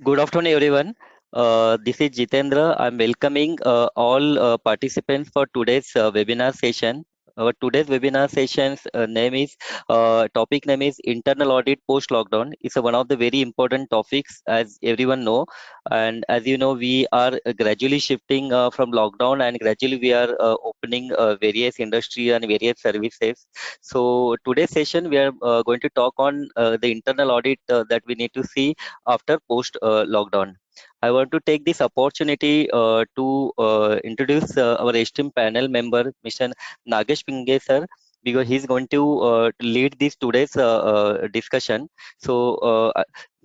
Good afternoon, everyone. This is Jitendra. I'm welcoming all participants for today's webinar session. Our today's webinar session's topic name is internal audit post lockdown. It's one of the very important topics, as everyone know, and as you know, we are gradually shifting from lockdown, and gradually we are opening various industry and various services. So today's session we are going to talk on the internal audit that we need to see after post lockdown. I want to take this opportunity to introduce our esteemed panel member, Mr. Nagesh Pinge sir, because he's going to lead this today's discussion. So,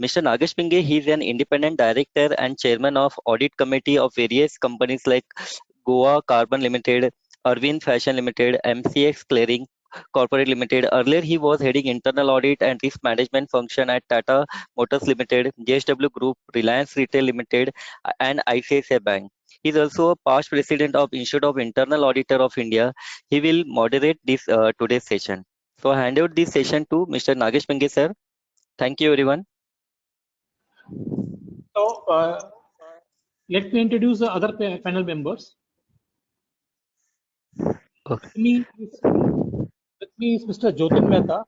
Mr. Nagesh Pinge, he's an independent director and chairman of audit committee of various companies like Goa Carbon Limited, Arvind Fashion Limited, MCX Clearing Corporate Limited. Earlier, he was heading internal audit and risk management function at Tata Motors Limited, JSW Group, Reliance Retail Limited, and ICICI Bank. He is also a past president of Institute of Internal Auditor of India. He will moderate this today's session. So I hand out this session to Mr. Nagesh Pinge sir. Thank you, everyone. So let me introduce the other panel members. Okay. With me is Mr. Jotin Mehta.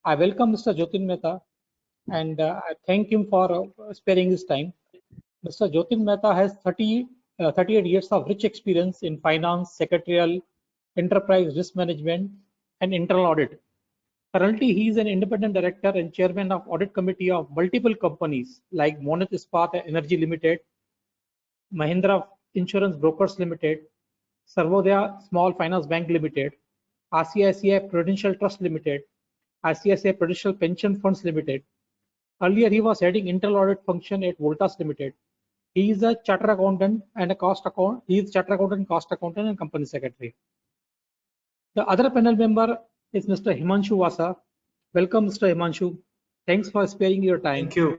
I welcome Mr. Jotin Mehta and I thank him for sparing his time. Mr. Jotin Mehta has 38 years of rich experience in finance, secretarial, enterprise risk management, and internal audit. Currently, he is an independent director and chairman of audit committee of multiple companies like Monat Ispat Energy Limited, Mahindra Insurance Brokers Limited, Sarvodaya Small Finance Bank Limited, ICICI Prudential Trust Limited, ICICI Prudential Pension Funds Limited. Earlier, he was heading internal audit function at Voltas Limited. He is a chartered accountant and a cost accountant. He is chartered accountant, cost accountant, and company secretary. The other panel member is Mr. Himanshu Vasa. Welcome, Mr. Himanshu. Thanks for sparing your time. Thank you.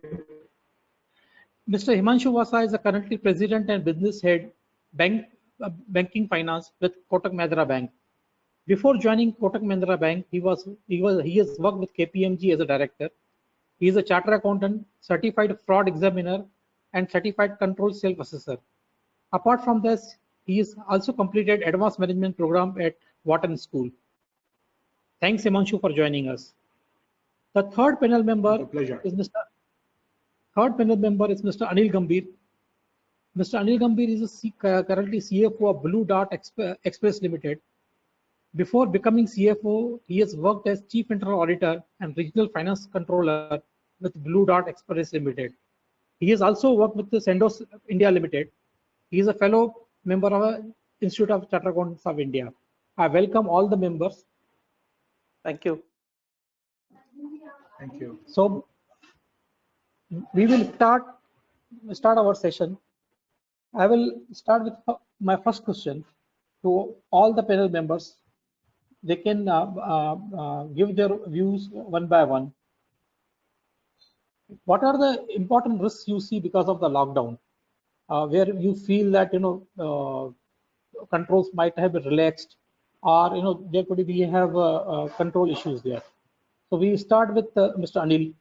Mr. Himanshu Vasa is currently president and business head, banking finance with Kotak Mahindra Bank. Before joining Kotak Mahindra Bank, he has worked with KPMG as a director. He is a chartered accountant, certified fraud examiner, and certified control self-assessor. Apart from this, he has also completed advanced management program at Wharton School. Thanks, Himanshu, for joining us. The third panel member is Mr. Anil Gambhir. Mr. Anil Gambhir is currently CFO of Blue Dart Express Limited. Before becoming CFO, he has worked as Chief Internal Auditor and Regional Finance Controller with Blue Dart Express Limited. He has also worked with the Sendos India Limited. He is a fellow member of Institute of Chartered Accountants of India. I welcome all the members. Thank you. Thank you. So we will start our session. I will start with my first question to all the panel members. They can give their views one by one. What are the important risks you see because of the lockdown, where you feel that controls might have been relaxed, or there could be control issues there? So we start with Mr. Anil.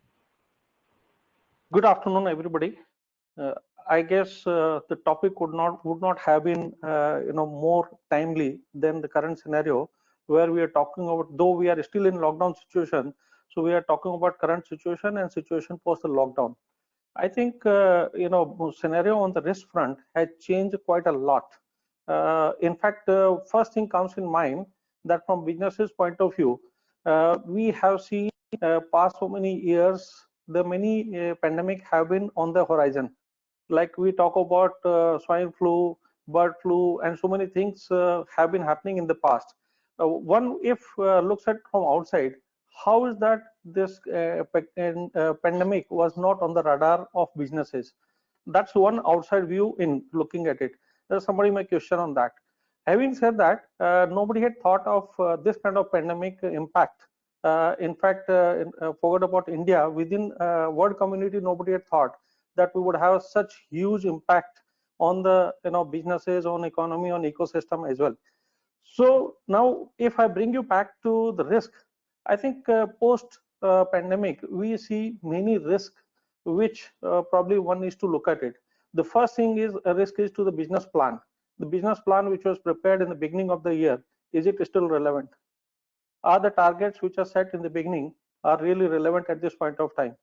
Good afternoon, everybody. I guess the topic would not have been more timely than the current scenario, where we are talking about, though we are still in lockdown situation, so we are talking about current situation and situation post the lockdown. I think scenario on the risk front has changed quite a lot. In fact, first thing comes in mind that from businesses point of view, we have seen past so many years the many pandemic have been on the horizon. Like we talk about swine flu, bird flu, and so many things have been happening in the past. One, if looks at from outside, how is that this pandemic was not on the radar of businesses? That's one outside view in looking at it. Somebody may question on that. Having said that, nobody had thought of this kind of pandemic impact. In fact, forget about India, within world community, nobody had thought that we would have such huge impact on the businesses, on economy, on ecosystem as well. So now, if I bring you back to the risk, I think post pandemic we see many risks which probably one needs to look at it. The first thing is a risk is to the business plan. The business plan which was prepared in the beginning of the year, is it still relevant? Are the targets which are set in the beginning are really relevant at this point of time?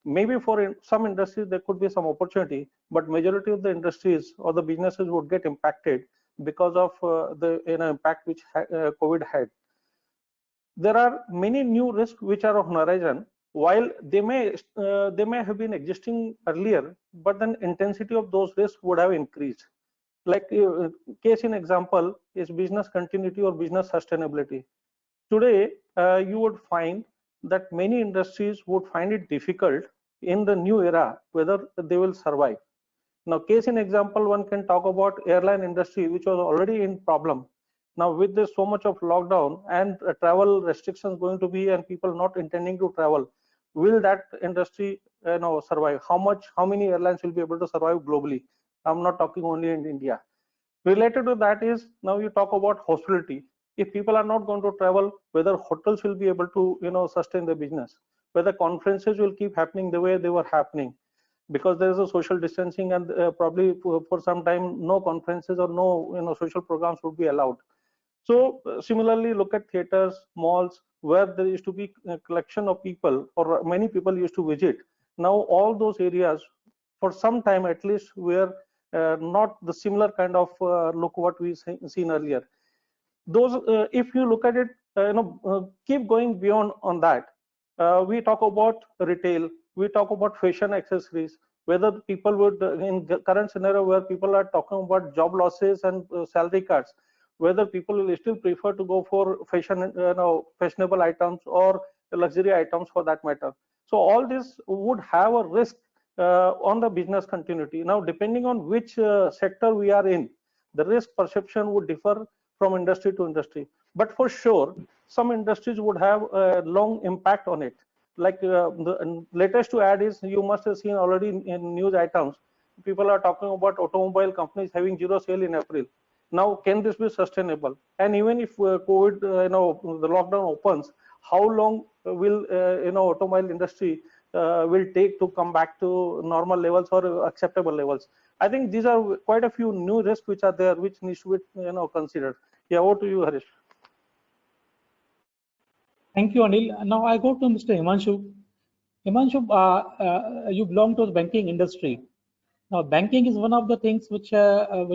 Maybe for some industries there could be some opportunity, but majority of the industries or the businesses would get impacted because of the impact which COVID had. There are many new risks which are on horizon. While they may have been existing earlier, but then intensity of those risks would have increased. Like case in example is business continuity or business sustainability. Today, you would find that many industries would find it difficult in the new era whether they will survive. Now, case in example, one can talk about airline industry, which was already in problem. Now, with this so much of lockdown and travel restrictions going to be, and people not intending to travel, will that industry survive? How many airlines will be able to survive globally? I'm not talking only in India. Related to that is, now you talk about hospitality. If people are not going to travel, whether hotels will be able to sustain the business, whether conferences will keep happening the way they were happening, because there is a social distancing, and probably for some time no conferences or no social programs would be allowed. So similarly, look at theaters, malls, where there used to be a collection of people or many people used to visit. Now all those areas for some time at least were not the similar kind of look what we seen earlier. Those if you look at it, keep going beyond on that. We talk about retail, we talk about fashion accessories, whether people would in the current scenario where people are talking about job losses and salary cuts, whether people will still prefer to go for fashion, fashionable items or luxury items for that matter. So all this would have a risk on the business continuity. Now, depending on which sector we are in, the risk perception would differ from industry to industry. But for sure, some industries would have a long impact on it. Like the latest to add is, you must have seen already in news items, people are talking about automobile companies having zero sale in April. Now, can this be sustainable? And even if COVID, the lockdown opens, how long will automobile industry will take to come back to normal levels or acceptable levels? I think these are quite a few new risks which are there, which needs to be considered. Yeah, over to you, Harish. Thank you, Anil. Now I go to Mr. Himanshu. Himanshu, you belong to the banking industry. Now, banking is one of the things which are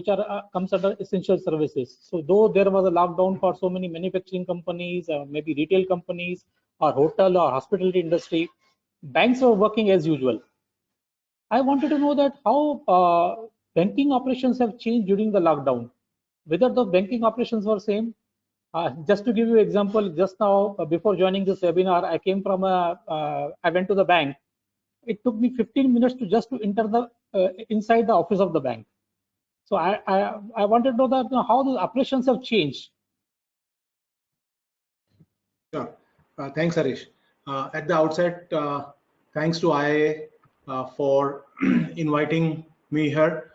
comes under essential services. So, though there was a lockdown for so many manufacturing companies, maybe retail companies, or hotel or hospitality industry, banks are working as usual. I wanted to know that how banking operations have changed during the lockdown. Whether the banking operations were same. Just to give you an example, just now before joining this webinar, I went to the bank. It took me 15 minutes to enter the inside the office of the bank. So I wanted to know that how the operations have changed. Sure. Thanks, Harish. At the outset, thanks to IIA for inviting me here,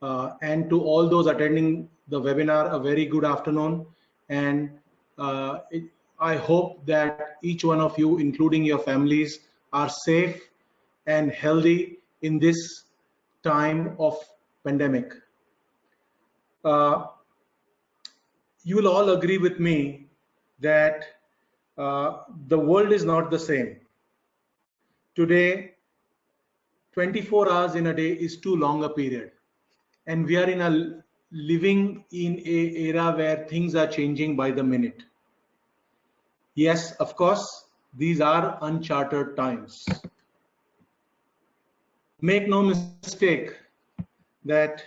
and to all those attending the webinar, a very good afternoon. And I hope that each one of you, including your families, are safe and healthy in this time of pandemic. You will all agree with me that the world is not the same. Today, 24 hours in a day is too long a period. And we are living in an era where things are changing by the minute. Yes, of course, these are uncharted times. Make no mistake that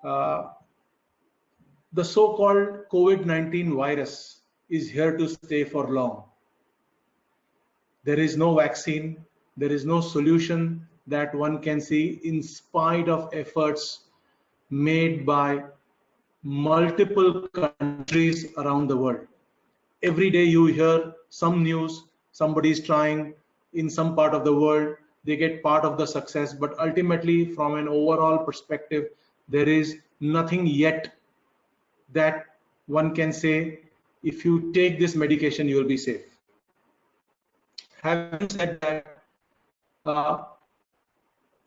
the so-called COVID-19 virus is here to stay for long. There is no vaccine, there is no solution that one can see, in spite of efforts made by multiple countries around the world. Every day you hear some news, somebody is trying in some part of the world, they get part of the success, but ultimately from an overall perspective, there is nothing yet that one can say, if you take this medication, you will be safe. Having said that,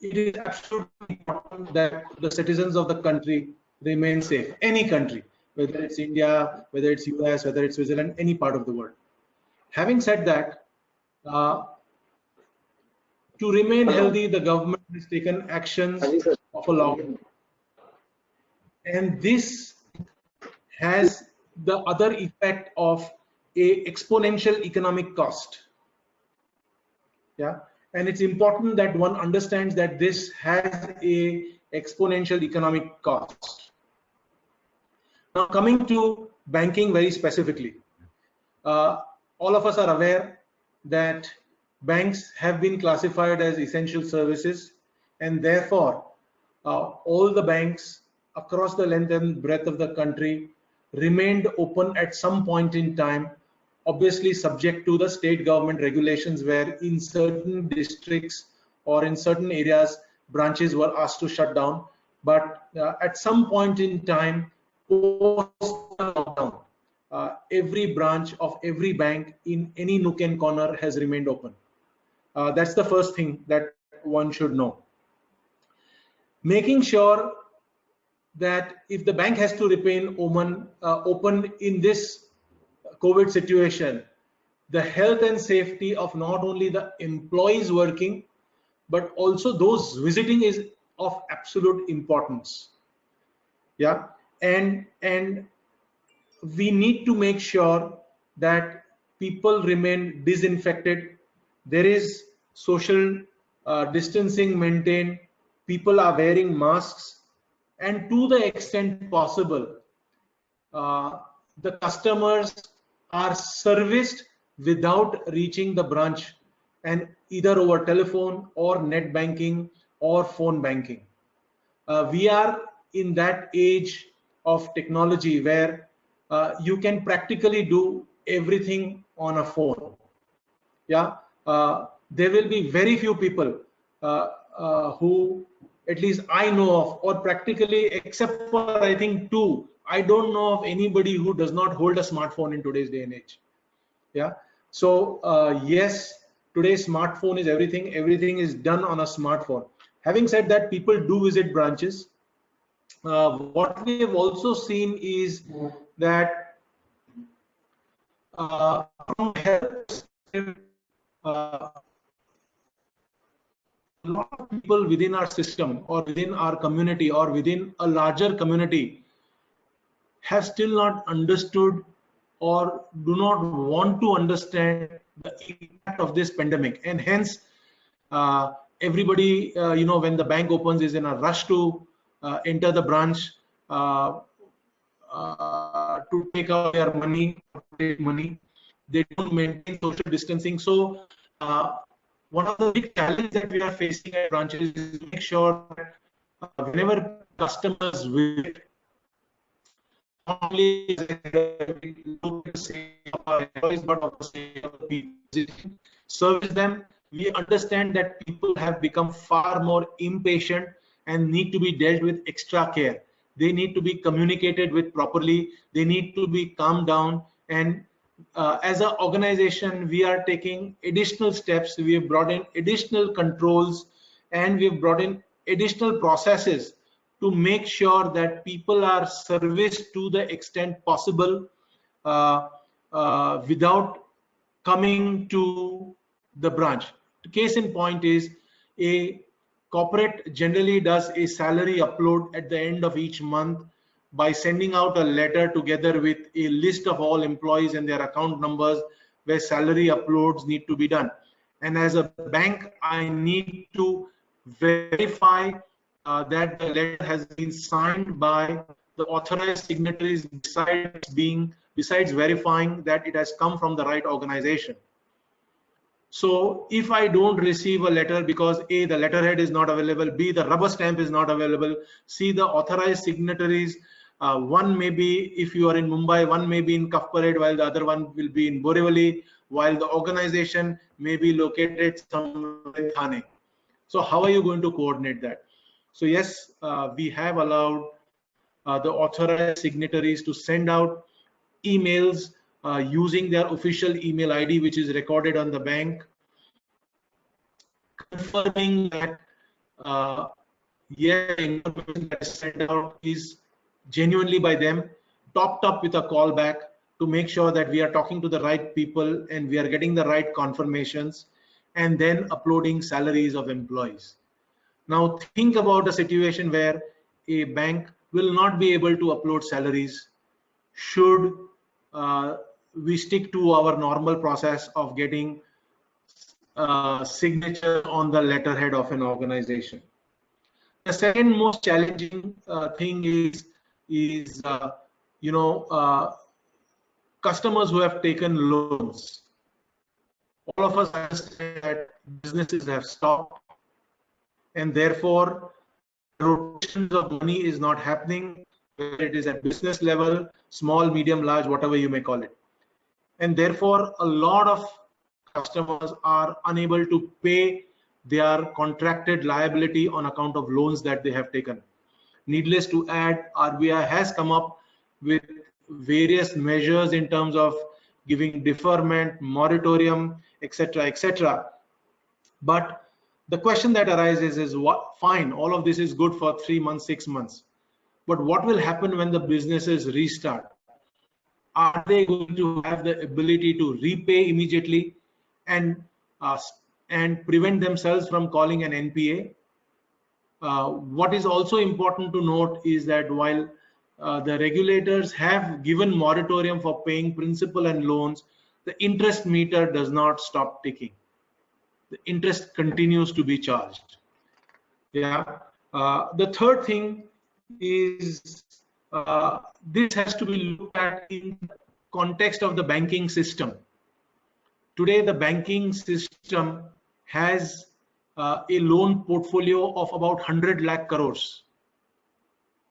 it is absolutely important that the citizens of the country remain safe. Any country, whether it's India, whether it's US, whether it's Switzerland, any part of the world. Having said that, to remain healthy, the government has taken actions of a lockdown. And this has the other effect of a exponential economic cost. Yeah, and it's important that one understands that this has a exponential economic cost. Now, coming to banking very specifically, all of us are aware that banks have been classified as essential services, and therefore all the banks across the length and breadth of the country remained open at some point in time, obviously subject to the state government regulations, where in certain districts or in certain areas branches were asked to shut down. But at some point in time, post-lockdown, every branch of every bank in any nook and corner has remained open. That's the first thing that one should know. Making sure that if the bank has to remain open in this COVID situation, the health and safety of not only the employees working, but also those visiting is of absolute importance. Yeah, and we need to make sure that people remain disinfected. There is social distancing maintained. People are wearing masks, and to the extent possible, the customers are serviced without reaching the branch, and either over telephone or net banking or phone banking. We are in that age of technology where you can practically do everything on a phone. Yeah, there will be very few people who, at least I know of, or practically, except for I think two, I don't know of anybody who does not hold a smartphone in today's day and age. Yeah, so yes, today's smartphone is everything. Everything is done on a smartphone. Having said that, people do visit branches. What we have also seen is that from health, a lot of people within our system or within our community or within a larger community have still not understood or do not want to understand the impact of this pandemic, and hence everybody, when the bank opens, is in a rush to enter the branch to take out their money. They don't maintain social distancing. So one of the big challenges that we are facing at branches is to make sure that whenever customers visit, not only service them, we understand that people have become far more impatient and need to be dealt with extra care. They need to be communicated with properly. They need to be calmed down. And as an organization, we are taking additional steps. We have brought in additional controls, and we have brought in additional processes to make sure that people are serviced to the extent possible without coming to the branch. Case in point is, a corporate generally does a salary upload at the end of each month by sending out a letter together with a list of all employees and their account numbers where salary uploads need to be done. And as a bank, I need to verify that the letter has been signed by the authorized signatories, besides verifying that it has come from the right organization. So if I don't receive a letter because A, the letterhead is not available, B, the rubber stamp is not available, C, the authorized signatories, one may be, if you are in Mumbai, one may be in Kafparade, while the other one will be in Borivali, while the organization may be located somewhere in Thane. So how are you going to coordinate that? So yes, we have allowed the authorized signatories to send out emails using their official email ID, which is recorded on the bank, confirming that yes, the information that is sent out is genuinely by them, topped up with a callback to make sure that we are talking to the right people and we are getting the right confirmations, and then uploading salaries of employees. Now think about a situation where a bank will not be able to upload salaries. Should we stick to our normal process of getting signature on the letterhead of an organization? The second most challenging thing is you know customers who have taken loans. All of us understand that businesses have stopped, and therefore rotations of money is not happening, whether it is at business level, small, medium, large, whatever you may call it. And therefore a lot of customers are unable to pay their contracted liability on account of loans that they have taken. Needless to add, RBI has come up with various measures in terms of giving deferment, moratorium, etc., etc. But the question that arises is, what? Fine, all of this is good for 3 months, 6 months, but what will happen when the businesses restart? Are they going to have the ability to repay immediately and prevent themselves from calling an NPA? What is also important to note is that while the regulators have given moratorium for paying principal and loans, the interest meter does not stop ticking. The interest continues to be charged. Yeah. The third thing is this has to be looked at in context of the banking system. Today, the banking system has a loan portfolio of about 100 lakh crores.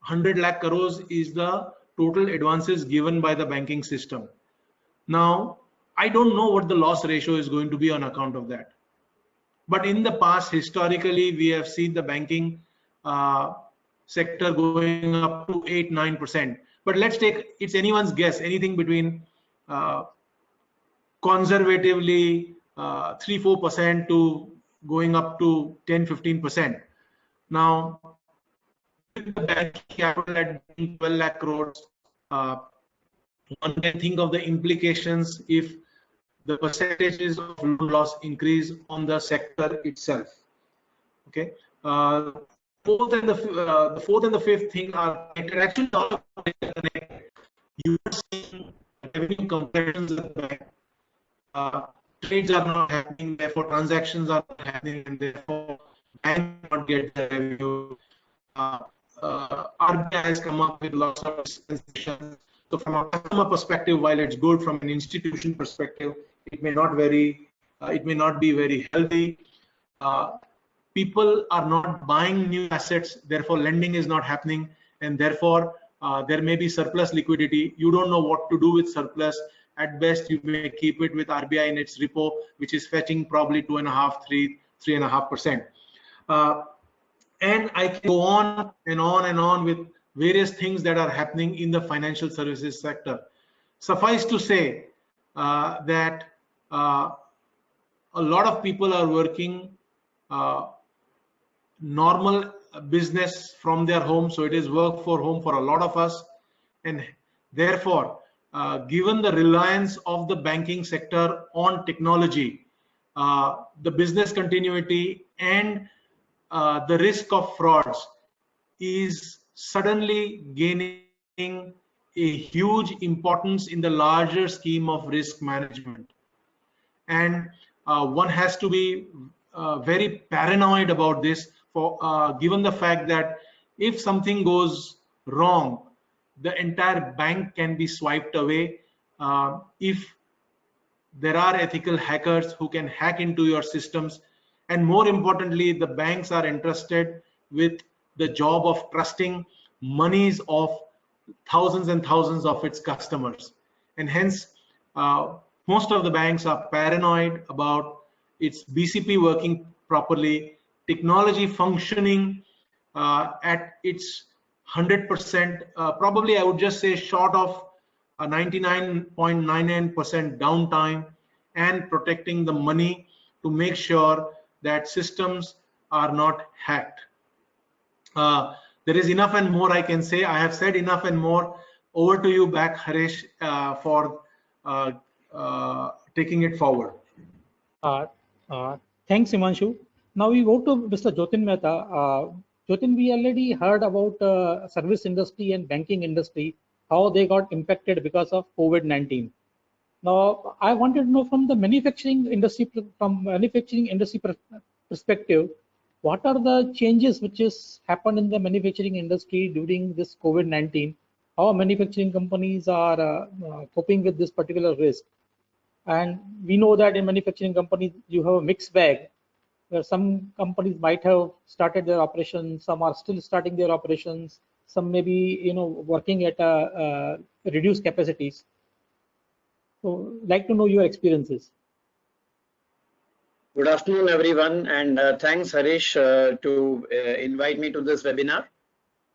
100 lakh crores is the total advances given by the banking system. Now, I don't know what the loss ratio is going to be on account of that. But in the past, historically, we have seen the banking sector going up to 8-9%. But let's take, it's anyone's guess, anything between conservatively 3-4% to going up to 10-15%. Now, with the bank capital at 12 lakh crores, one can think of the implications if the percentages of loan loss increase on the sector itself. Okay. The fourth and the fifth thing are actually all connected. You are seeing revenue compressions at the bank. Trades are not happening, therefore transactions are not happening, and therefore bank not get the revenue. RBI has come up with lots of dispensations. So from a customer perspective, while it's good, from an institution perspective, it may not be very healthy. People are not buying new assets, therefore lending is not happening, and therefore there may be surplus liquidity. You don't know what to do with surplus. At best, you may keep it with RBI in its repo, which is fetching probably 2.5%, 3.5%. And I can go on and on and on with various things that are happening in the financial services sector. Suffice to say that a lot of people are working normal business from their home, so it is work for home for a lot of us, and therefore given the reliance of the banking sector on technology, the business continuity and the risk of frauds is suddenly gaining a huge importance in the larger scheme of risk management. And one has to be very paranoid about this, for given the fact that if something goes wrong, the entire bank can be swiped away if there are ethical hackers who can hack into your systems. And more importantly, the banks are entrusted with the job of trusting monies of thousands and thousands of its customers. And hence, most of the banks are paranoid about its BCP working properly, technology functioning at its 100%, probably I would just say short of 99.99% downtime, and protecting the money to make sure that systems are not hacked. There is enough and more I can say. I have said enough and more. Over to you back, Harish, for taking it forward. Uh, uh, Thanks, Himanshu. Now we go to Mr. Jotin Mehta. Jotin, we already heard about service industry and banking industry, how they got impacted because of COVID-19. Now, I wanted to know from the manufacturing industry perspective, what are the changes which has happened in the manufacturing industry during this COVID-19? How manufacturing companies are coping with this particular risk? And we know that in manufacturing companies, you have a mixed bag where some companies might have started their operations, some are still starting their operations, some may be working at reduced capacities. So, like to know your experiences. Good afternoon, everyone, and thanks, Harish, to invite me to this webinar.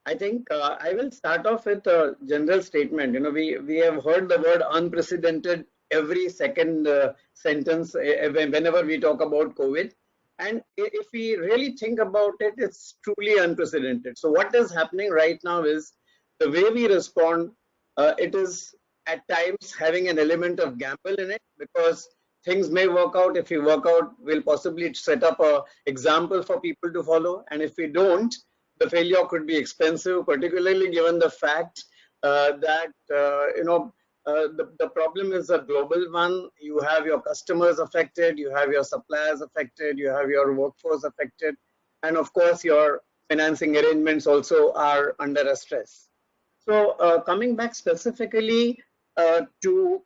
I think I will start off with a general statement. We have heard the word unprecedented every second sentence whenever we talk about COVID. And if we really think about it, it's truly unprecedented. So what is happening right now is the way we respond, it is at times having an element of gamble in it, because things may work out. If we work out, we'll possibly set up a example for people to follow. And if we don't, the failure could be expensive, particularly given the fact that the problem is a global one. You have your customers affected, you have your suppliers affected, you have your workforce affected, and of course your financing arrangements also are under a stress. So coming back specifically to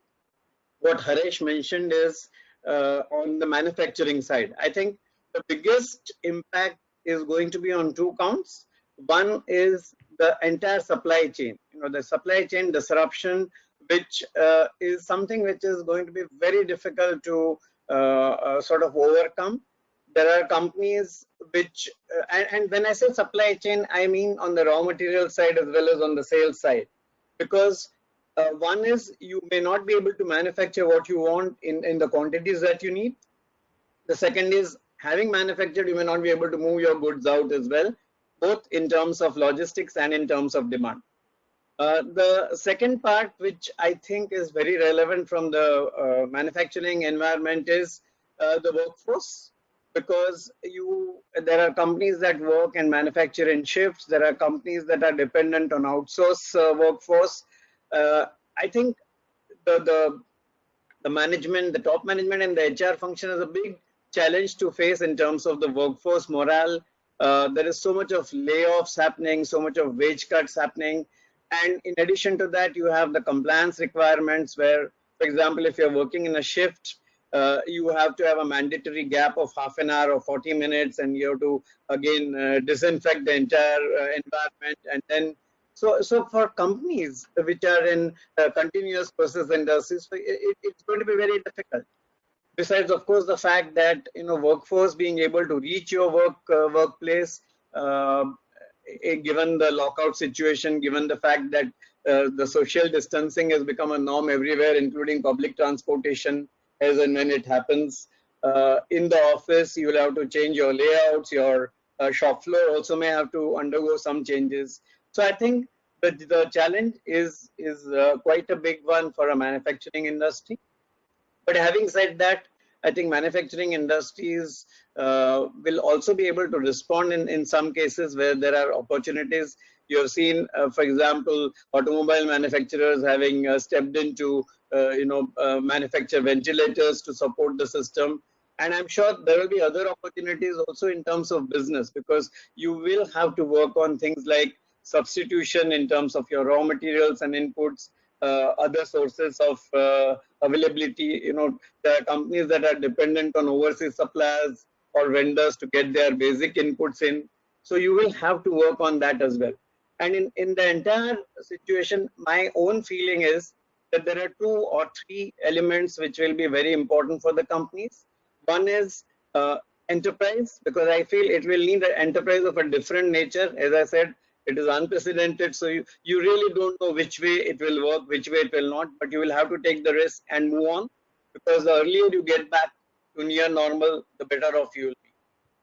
what Harish mentioned is on the manufacturing side, I think the biggest impact is going to be on two counts. One is the entire supply chain, the supply chain disruption, which is something which is going to be very difficult to sort of overcome. There are companies which, and when I say supply chain, I mean on the raw material side as well as on the sales side, because one is you may not be able to manufacture what you want in the quantities that you need. The second is, having manufactured, you may not be able to move your goods out as well, both in terms of logistics and in terms of demand. The second part, which I think is very relevant from the manufacturing environment, is the workforce, because there are companies that work and manufacture in shifts. There are companies that are dependent on outsource workforce. I think the management, the top management and the HR function is a big challenge to face in terms of the workforce morale. There is so much of layoffs happening, so much of wage cuts happening. And in addition to that, you have the compliance requirements where, for example, if you're working in a shift, you have to have a mandatory gap of half an hour or 40 minutes, and you have to again disinfect the entire environment. And then so for companies which are in continuous process industries, it's going to be very difficult. Besides, of course, the fact that workforce being able to reach your workplace, given the lockout situation, given the fact that the social distancing has become a norm everywhere, including public transportation, as and when it happens. In the office, you will have to change your layouts. Your shop floor also may have to undergo some changes. So I think the challenge is quite a big one for a manufacturing industry. But having said that, I think manufacturing industries will also be able to respond in some cases where there are opportunities. You have seen, for example, automobile manufacturers having stepped into, manufacture ventilators to support the system. And I'm sure there will be other opportunities also in terms of business, because you will have to work on things like substitution in terms of your raw materials and inputs, other sources of availability. There are companies that are dependent on overseas suppliers or vendors to get their basic inputs in. So you will have to work on that as well. And in the entire situation, my own feeling is that there are 2 or 3 elements which will be very important for the companies. One is enterprise, because I feel it will need an enterprise of a different nature. As I said, it is unprecedented, so you really don't know which way it will work, which way it will not, but you will have to take the risk and move on, because the earlier you get back to near normal, the better off you will be.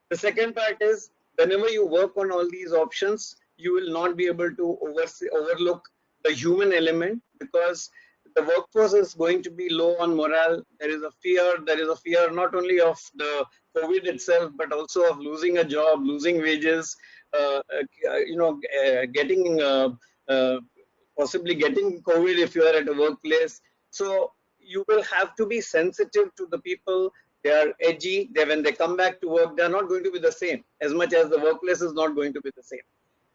The second part is whenever you work on all these options, you will not be able to overlook the human element, because the workforce is going to be low on morale. There is a fear not only of the COVID itself, but also of losing a job, losing wages, getting uh, possibly getting COVID if you are at a workplace. So you will have to be sensitive to the people. They are edgy. When they come back to work, they are not going to be the same, as much as the workplace is not going to be the same.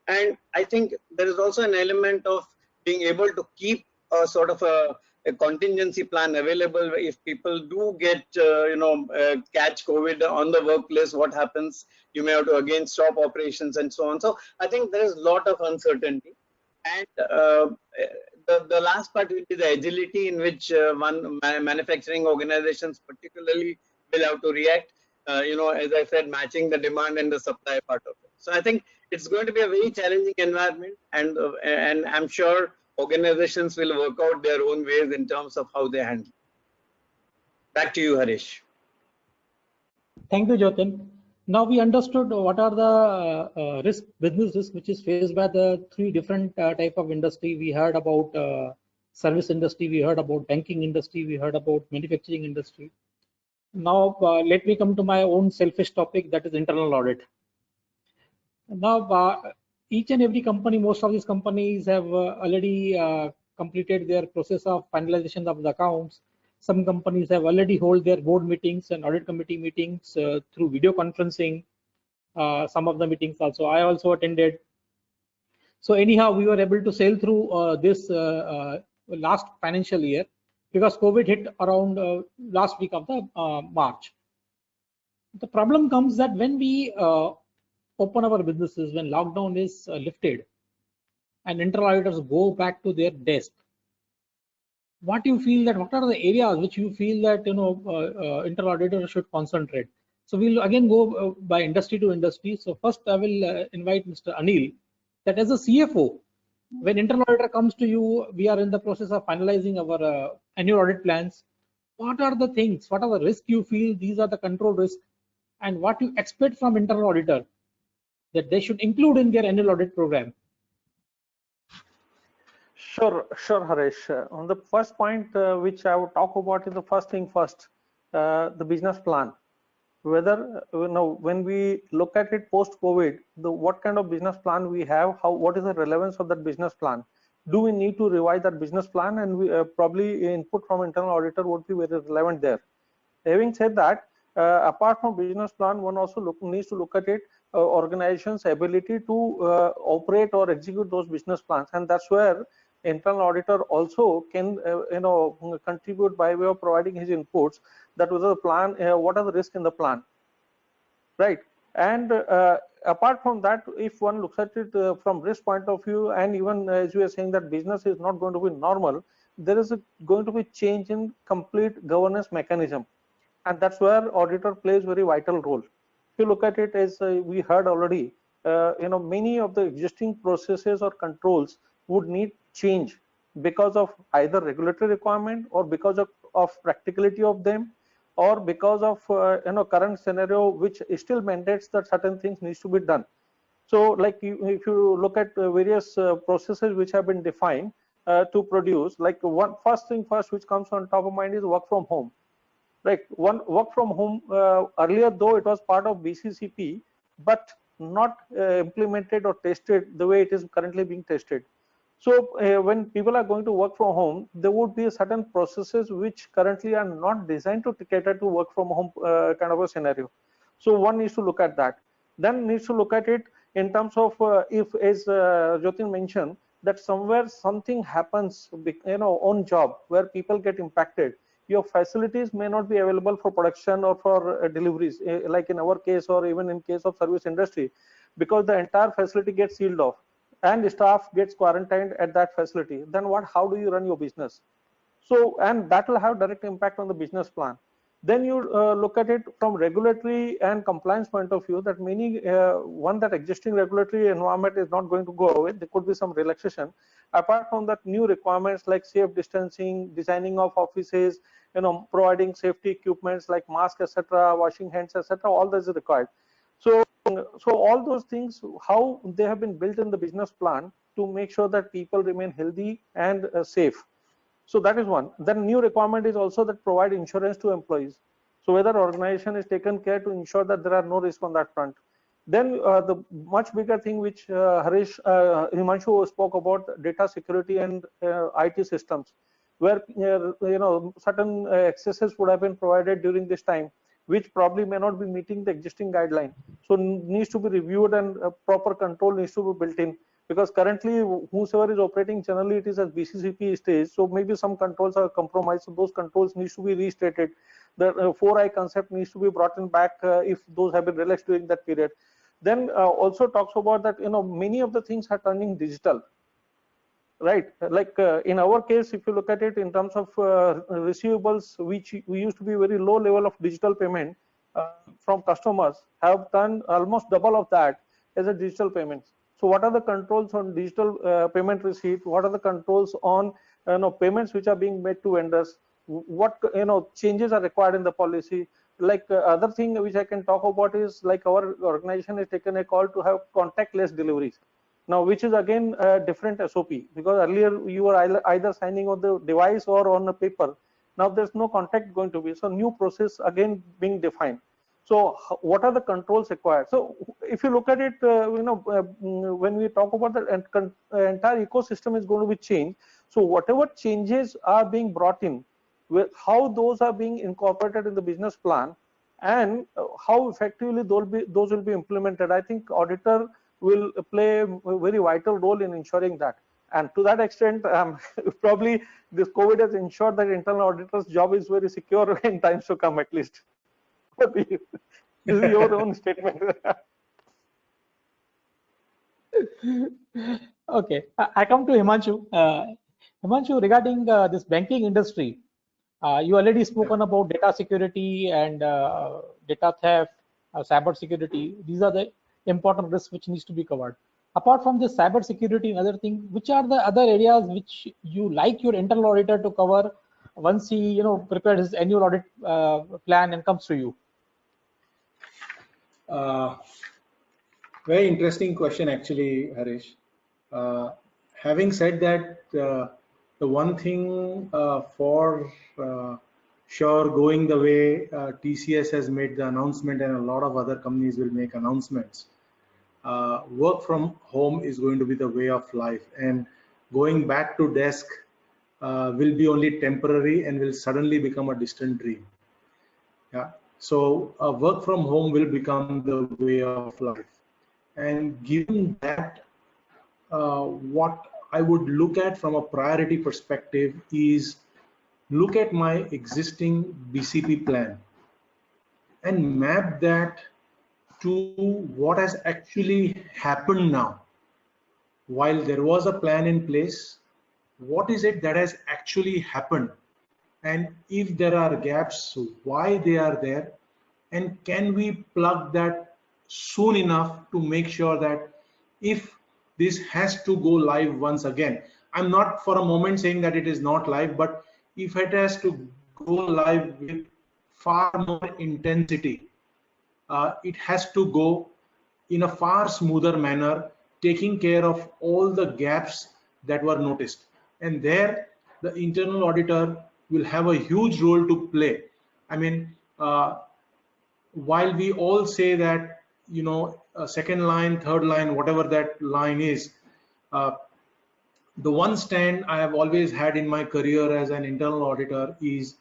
And I think there is also an element of being able to keep a sort of a contingency plan available. If people do get catch COVID on the workplace, what happens? You may have to again stop operations and so on. So I think there is a lot of uncertainty. And the last part will be the agility in which manufacturing organizations particularly will have to react. As I said, matching the demand and the supply part of it. So I think it's going to be a very challenging environment, and I'm sure organizations will work out their own ways in terms of how they handle. Back to you, Harish. Thank you, Jotin. Now we understood what are the business risk which is faced by the three different type of industry. We heard about service industry, we heard about banking industry, we heard about manufacturing industry. Now let me come to my own selfish topic, that is internal audit. Now each and every company, most of these companies have already completed their process of finalization of the accounts. Some companies have already hold their board meetings and audit committee meetings through video conferencing. Some of the meetings also I also attended. So anyhow, we were able to sail through this last financial year, because COVID hit around last week of the March. The problem comes that when we open our businesses, when lockdown is lifted and internal auditors go back to their desk, what you feel that what are the areas which you feel that internal auditor should concentrate? So we'll again go by industry to industry. So first I will invite Mr. Anil, that as a CFO, when internal auditor comes to you, we are in the process of finalizing our annual audit plans. What are the things, what are the risks you feel these are the control risks, and what you expect from internal auditor that they should include in their annual audit program? Sure, Harish. On the first point, which I would talk about is the first thing first, the business plan. Whether when we look at it post-COVID, what kind of business plan we have, what is the relevance of that business plan? Do we need to revise that business plan? And we probably input from internal auditor would be very relevant there. Having said that, apart from business plan, one also needs to look at it organization's ability to operate or execute those business plans, and that's where internal auditor also can contribute by way of providing his inputs. That was the plan, what are the risks in the plan, right? And apart from that, if one looks at it from risk point of view, and even as we are saying that business is not going to be normal, there is going to be change in complete governance mechanism, and that's where auditor plays very vital role. If you look at it, as we heard already, many of the existing processes or controls would need change because of either regulatory requirement or because of practicality of them, or because of current scenario which still mandates that certain things needs to be done. So like if you look at various processes which have been defined to produce, like first thing first which comes on top of mind is work from home. Right, work from home earlier, though it was part of BCCP, but not implemented or tested the way it is currently being tested. So when people are going to work from home, there would be certain processes which currently are not designed to cater to work from home kind of a scenario. So one needs to look at that. Then needs to look at it in terms of if, as Jotin mentioned, that somewhere something happens, on job where people get impacted, your facilities may not be available for production or for deliveries, like in our case, or even in case of service industry, because the entire facility gets sealed off and the staff gets quarantined at that facility. Then how do you run your business? So, and that will have direct impact on the business plan. Then you look at it from regulatory and compliance point of view, that that existing regulatory environment is not going to go away. There could be some relaxation. Apart from that, new requirements like safe distancing, designing of offices, providing safety equipments like masks, etc., washing hands, etc., all this is required. So So all those things, how they have been built in the business plan to make sure that people remain healthy and safe. So that is one. Then new requirement is also that provide insurance to employees. So whether organization is taken care to ensure that there are no risk on that front. Then the much bigger thing which Himanshu spoke about, data security and IT systems, where certain accesses would have been provided during this time, which probably may not be meeting the existing guideline. So needs to be reviewed and proper control needs to be built in, because currently whosoever is operating, generally it is at BCCP stage, so maybe some controls are compromised, so those controls needs to be restated. The 4I concept needs to be brought in back if those have been relaxed during that period. Then also talks about that many of the things are turning digital, right? Like in our case, if you look at it in terms of receivables, which we used to be very low level of digital payment from customers, have done almost double of that as a digital payments. So what are the controls on digital payment receipt? What are the controls on payments which are being made to vendors? What changes are required in the policy? Like other thing which I can talk about is, like, our organization has taken a call to have contactless deliveries now, which is again a different SOP, because earlier you were either signing on the device or on a paper. Now there's no contact going to be, so new process again being defined. So what are the controls required? So if you look at it, when we talk about the entire ecosystem is going to be changed. So whatever changes are being brought in, how those are being incorporated in the business plan, and how effectively those will be implemented, I think auditor will play a very vital role in ensuring that. And to that extent, probably this COVID has ensured that internal auditor's job is very secure in times to come, at least. This is your own statement. Okay, I come to Himanshu. Himanshu, regarding this banking industry, you already spoken about data security and data theft, cyber security. These are the important risks which needs to be covered. Apart from this cyber security and other things, which are the other areas which you like your internal auditor to cover once he prepares his annual audit plan and comes to you? Very interesting question, actually, Harish. Having said that, the one thing for sure going the way TCS has made the announcement, and a lot of other companies will make announcements, work from home is going to be the way of life, and going back to desk will be only temporary and will suddenly become a distant dream. Yeah. So work from home will become the way of life. And given that, what I would look at from a priority perspective is look at my existing BCP plan and map that to what has actually happened now. While there was a plan in place, what is it that has actually happened? And if there are gaps, why they are there? And can we plug that soon enough to make sure that if this has to go live once again, I'm not for a moment saying that it is not live, but if it has to go live with far more intensity, it has to go in a far smoother manner, taking care of all the gaps that were noticed. And there, the internal auditor will have a huge role to play. I mean, while we all say that, second line, third line, whatever that line is, the one stand I have always had in my career as an internal auditor is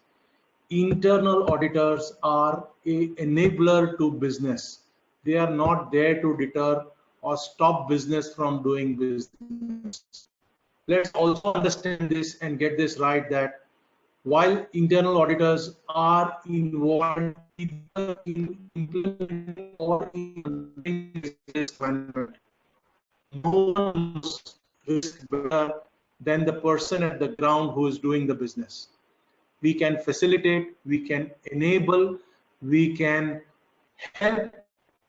internal auditors are an enabler to business. They are not there to deter or stop business from doing business. Let's also understand this and get this right, that while internal auditors are involved either in implementing or in risk management, no one knows risk better than the person at the ground who is doing the business. We can facilitate, we can enable, we can help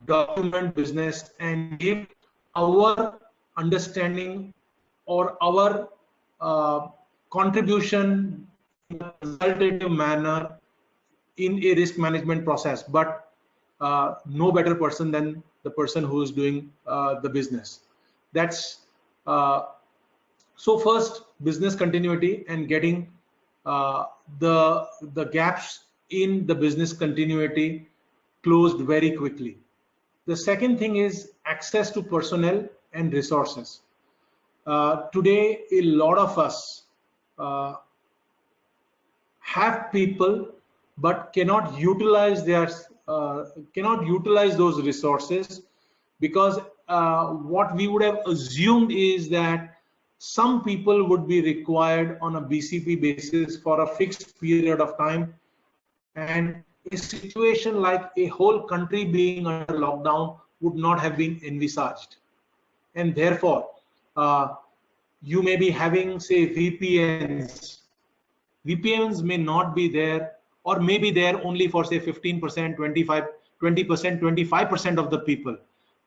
document business and give our understanding or our contribution in a consultative manner in a risk management process. But no better person than the person who is doing the business. That's so first, business continuity and getting the gaps in the business continuity closed very quickly. The second thing is access to personnel and resources. Today, a lot of us have people but cannot utilize those resources, because what we would have assumed is that some people would be required on a BCP basis for a fixed period of time, and a situation like a whole country being under lockdown would not have been envisaged. And therefore, you may be having, say, VPNs. VPNs may not be there, or may be there only for, say, 15%, 20%, 25% of the people,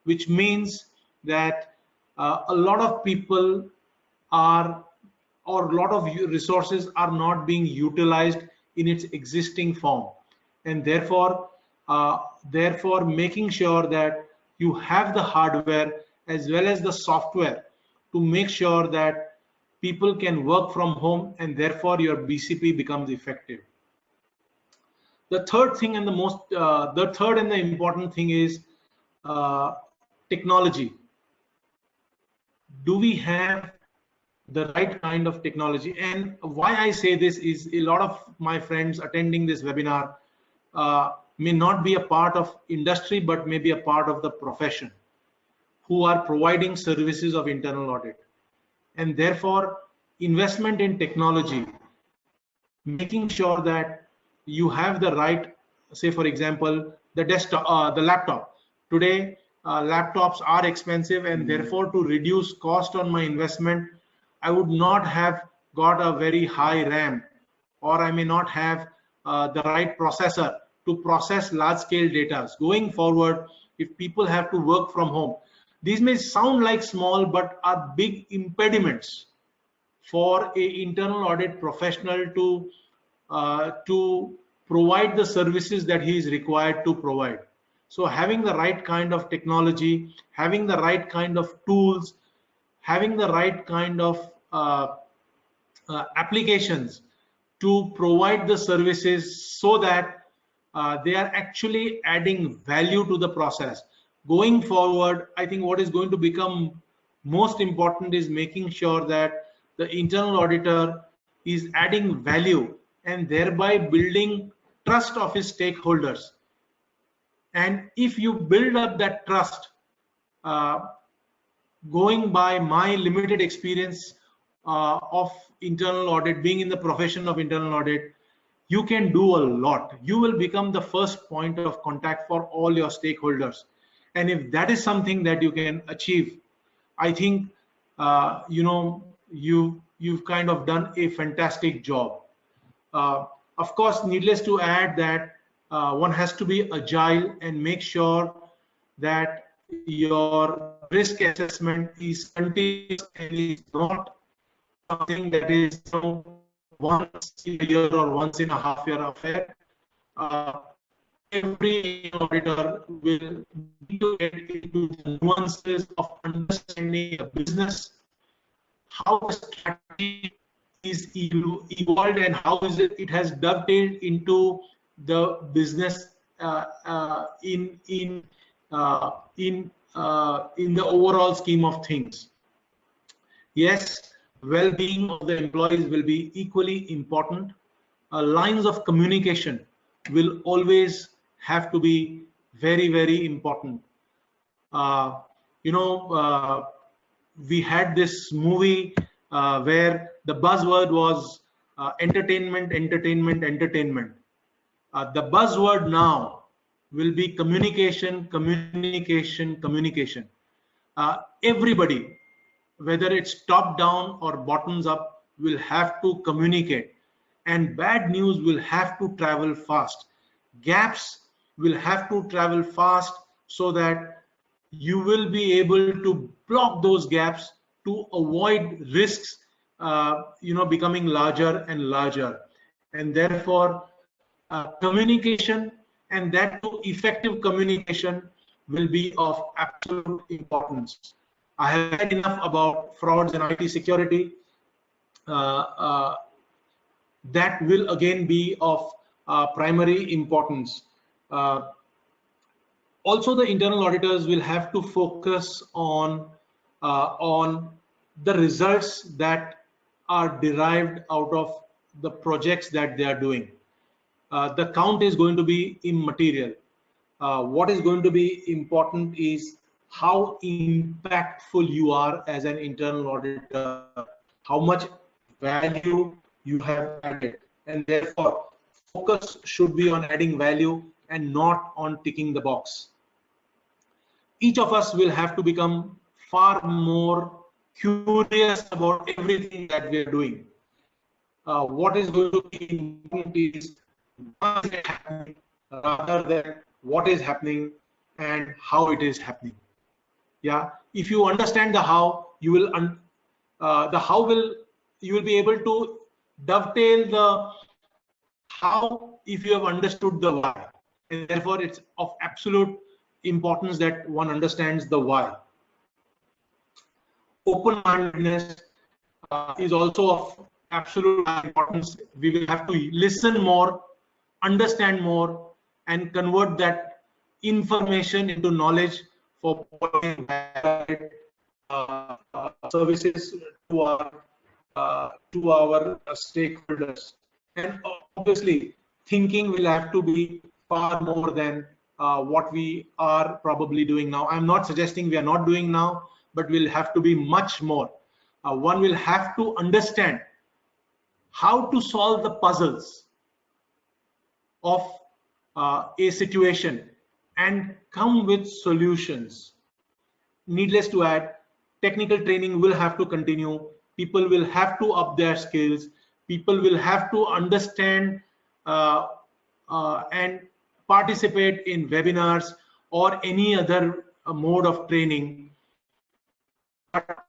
which means that a lot of people are, or a lot of resources are not being utilized in its existing form. And therefore, making sure that you have the hardware as well as the software to make sure that people can work from home, and therefore your BCP becomes effective. The third thing and the third and the important thing is technology. Do we have the right kind of technology? And why I say this is, a lot of my friends attending this webinar may not be a part of industry, but may be a part of the profession, who are providing services of internal audit. And therefore, investment in technology, making sure that you have the right, say for example, the desktop, the laptop. Today, laptops are expensive, and therefore to reduce cost on my investment, I would not have got a very high RAM, or I may not have the right processor to process large scale data. Going forward, if people have to work from home, these may sound like small, but are big impediments for an internal audit professional to provide the services that he is required to provide. So having the right kind of technology, having the right kind of tools, having the right kind of applications to provide the services, so that they are actually adding value to the process. Going forward, I think what is going to become most important is making sure that the internal auditor is adding value, and thereby building trust of his stakeholders. And if you build up that trust, going by my limited experience of internal audit, being in the profession of internal audit, you can do a lot. You will become the first point of contact for all your stakeholders. And if that is something that you can achieve, I think you've kind of done a fantastic job. Of course, needless to add that one has to be agile and make sure that your risk assessment is continuous and is not something that is once in a year or once in a half year affair. Every auditor will need to get into the nuances of understanding the business, how the strategy is evolved, and how is it has dovetailed into the business in the overall scheme of things. Yes, well-being of the employees will be equally important. Lines of communication will always have to be very, very important. We had this movie where the buzzword was entertainment, entertainment, entertainment. The buzzword now will be communication, communication, communication. Everybody, whether it's top down or bottoms up, will have to communicate, and bad news will have to travel fast. Gaps will have to travel fast, so that you will be able to block those gaps to avoid risks becoming larger and larger. And therefore communication, and that too effective communication, will be of absolute importance. I have said enough about frauds and IT security. That will again be of primary importance. Also, the internal auditors will have to focus on the results that are derived out of the projects that they are doing. The count is going to be immaterial. What is going to be important is how impactful you are as an internal auditor, how much value you have added, and therefore focus should be on adding value and not on ticking the box. Each of us will have to become far more curious about everything that we are doing. What is going to be important is why is it happening rather than what is happening and how it is happening. Yeah, if you understand the how, you will you will be able to dovetail the how if you have understood the why, and therefore it's of absolute importance that one understands the why. Open-mindedness is also of absolute importance. We will have to listen more, understand more, and convert that information into knowledge for services to our stakeholders. And obviously, thinking will have to be far more than what we are probably doing now. I'm not suggesting we are not doing now, but we'll have to be much more. One will have to understand how to solve the puzzles of a situation and come with solutions. Needless to add, technical training will have to continue. People will have to up their skills. People will have to understand and participate in webinars or any other mode of training. But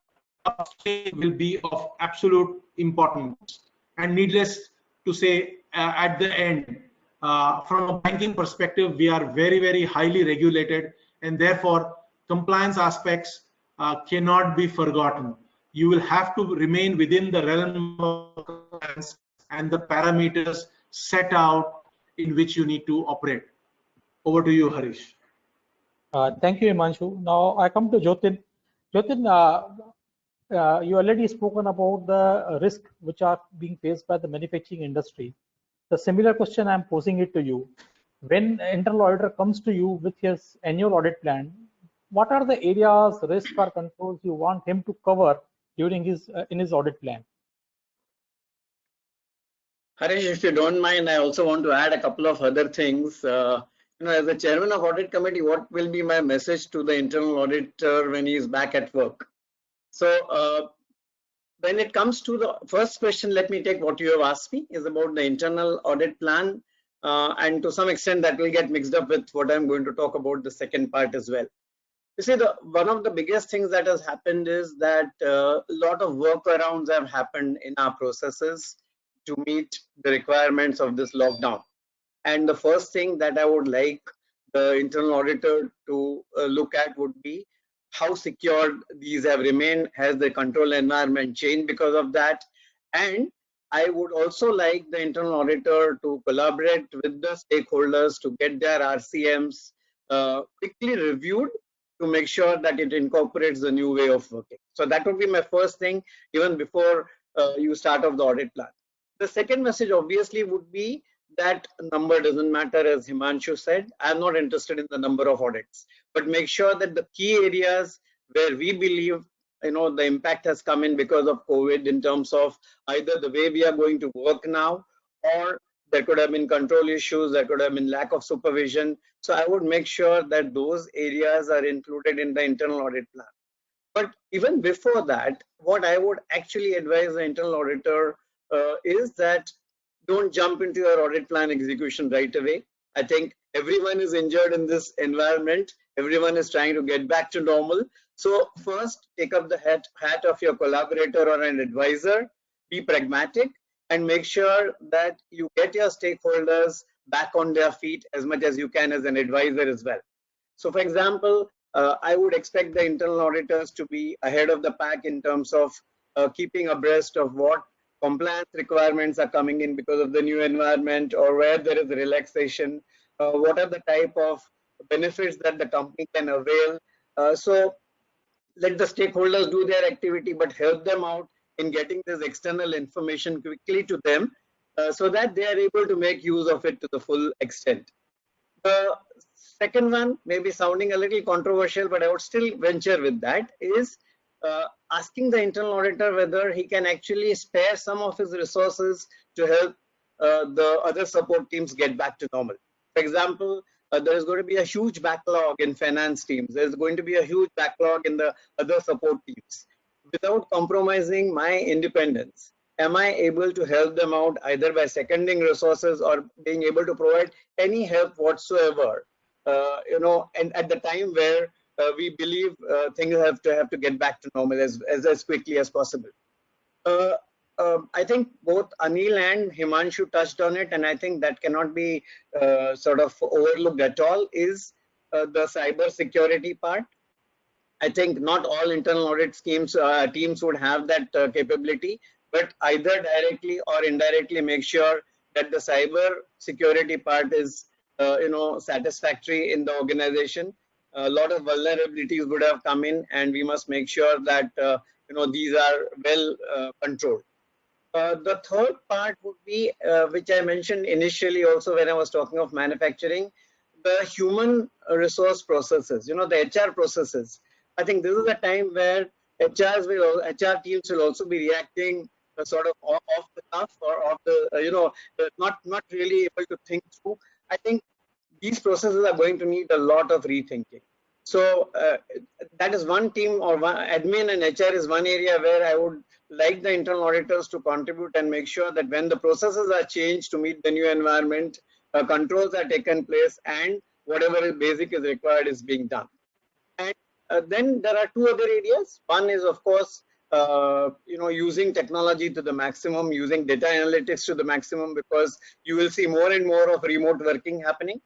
upskilling will be of absolute importance. And needless to say, at the end, from a banking perspective, we are very, very highly regulated, and therefore compliance aspects cannot be forgotten. You will have to remain within the realm of compliance and the parameters set out in which you need to operate. Over to you, Harish. Thank you, Himanshu. Now I come to Jotin. Jotin, you already spoken about the risk which are being faced by the manufacturing industry. The similar question I'm posing it to you. When internal auditor comes to you with his annual audit plan, what are the areas, risk or controls you want him to cover during his in his audit plan? Harish, if you don't mind, I also want to add a couple of other things. As the chairman of audit committee, what will be my message to the internal auditor when he is back at work? So when it comes to the first question, let me take what you have asked me is about the internal audit plan. And to some extent that will get mixed up with what I'm going to talk about the second part as well. You see, one of the biggest things that has happened is that a lot of workarounds have happened in our processes to meet the requirements of this lockdown. And the first thing that I would like the internal auditor to look at would be how secure these have remained. Has the control environment changed because of that? And I would also like the internal auditor to collaborate with the stakeholders to get their RCMs quickly reviewed to make sure that it incorporates the new way of working. So that would be my first thing, even before you start off the audit plan. The second message obviously would be that number doesn't matter, as Himanshu said. I'm not interested in the number of audits, but make sure that the key areas where we believe the impact has come in because of COVID in terms of either the way we are going to work now, or there could have been control issues, there could have been lack of supervision. So I would make sure that those areas are included in the internal audit plan. But even before that, what I would actually advise the internal auditor is that don't jump into your audit plan execution right away. I think everyone is injured in this environment. Everyone is trying to get back to normal. So first, take up the hat of your collaborator or an advisor, be pragmatic, and make sure that you get your stakeholders back on their feet as much as you can as an advisor as well. So for example, I would expect the internal auditors to be ahead of the pack in terms of keeping abreast of what compliance requirements are coming in because of the new environment, or where there is relaxation, what are the type of benefits that the company can avail. So let the stakeholders do their activity, but help them out in getting this external information quickly to them, so that they are able to make use of it to the full extent. The second one may be sounding a little controversial, but I would still venture with that, is asking the internal auditor whether he can actually spare some of his resources to help the other support teams get back to normal. For example, there is going to be a huge backlog in finance teams. There's going to be a huge backlog in the other support teams. Without compromising my independence, am I able to help them out either by seconding resources or being able to provide any help whatsoever, and at the time where we believe things have to get back to normal as quickly as possible. I think both Anil and Himanshu touched on it, and I think that cannot be sort of overlooked at all, is the cyber security part. I think not all internal audit schemes teams would have that capability, but either directly or indirectly make sure that the cyber security part is satisfactory in the organization. A lot of vulnerabilities would have come in, and we must make sure that these are well controlled. The third part would be, which I mentioned initially also when I was talking of manufacturing, the human resource processes, the HR processes. I think this is a time where HR teams will also be reacting sort of off the cuff, or off the, not really able to think through. I think these processes are going to need a lot of rethinking. So that is one team, or one admin and HR is one area where I would like the internal auditors to contribute and make sure that when the processes are changed to meet the new environment, controls are taken place, and whatever basic is required is being done. And then there are two other areas. One is, of course, using technology to the maximum, using data analytics to the maximum, because you will see more and more of remote working happening.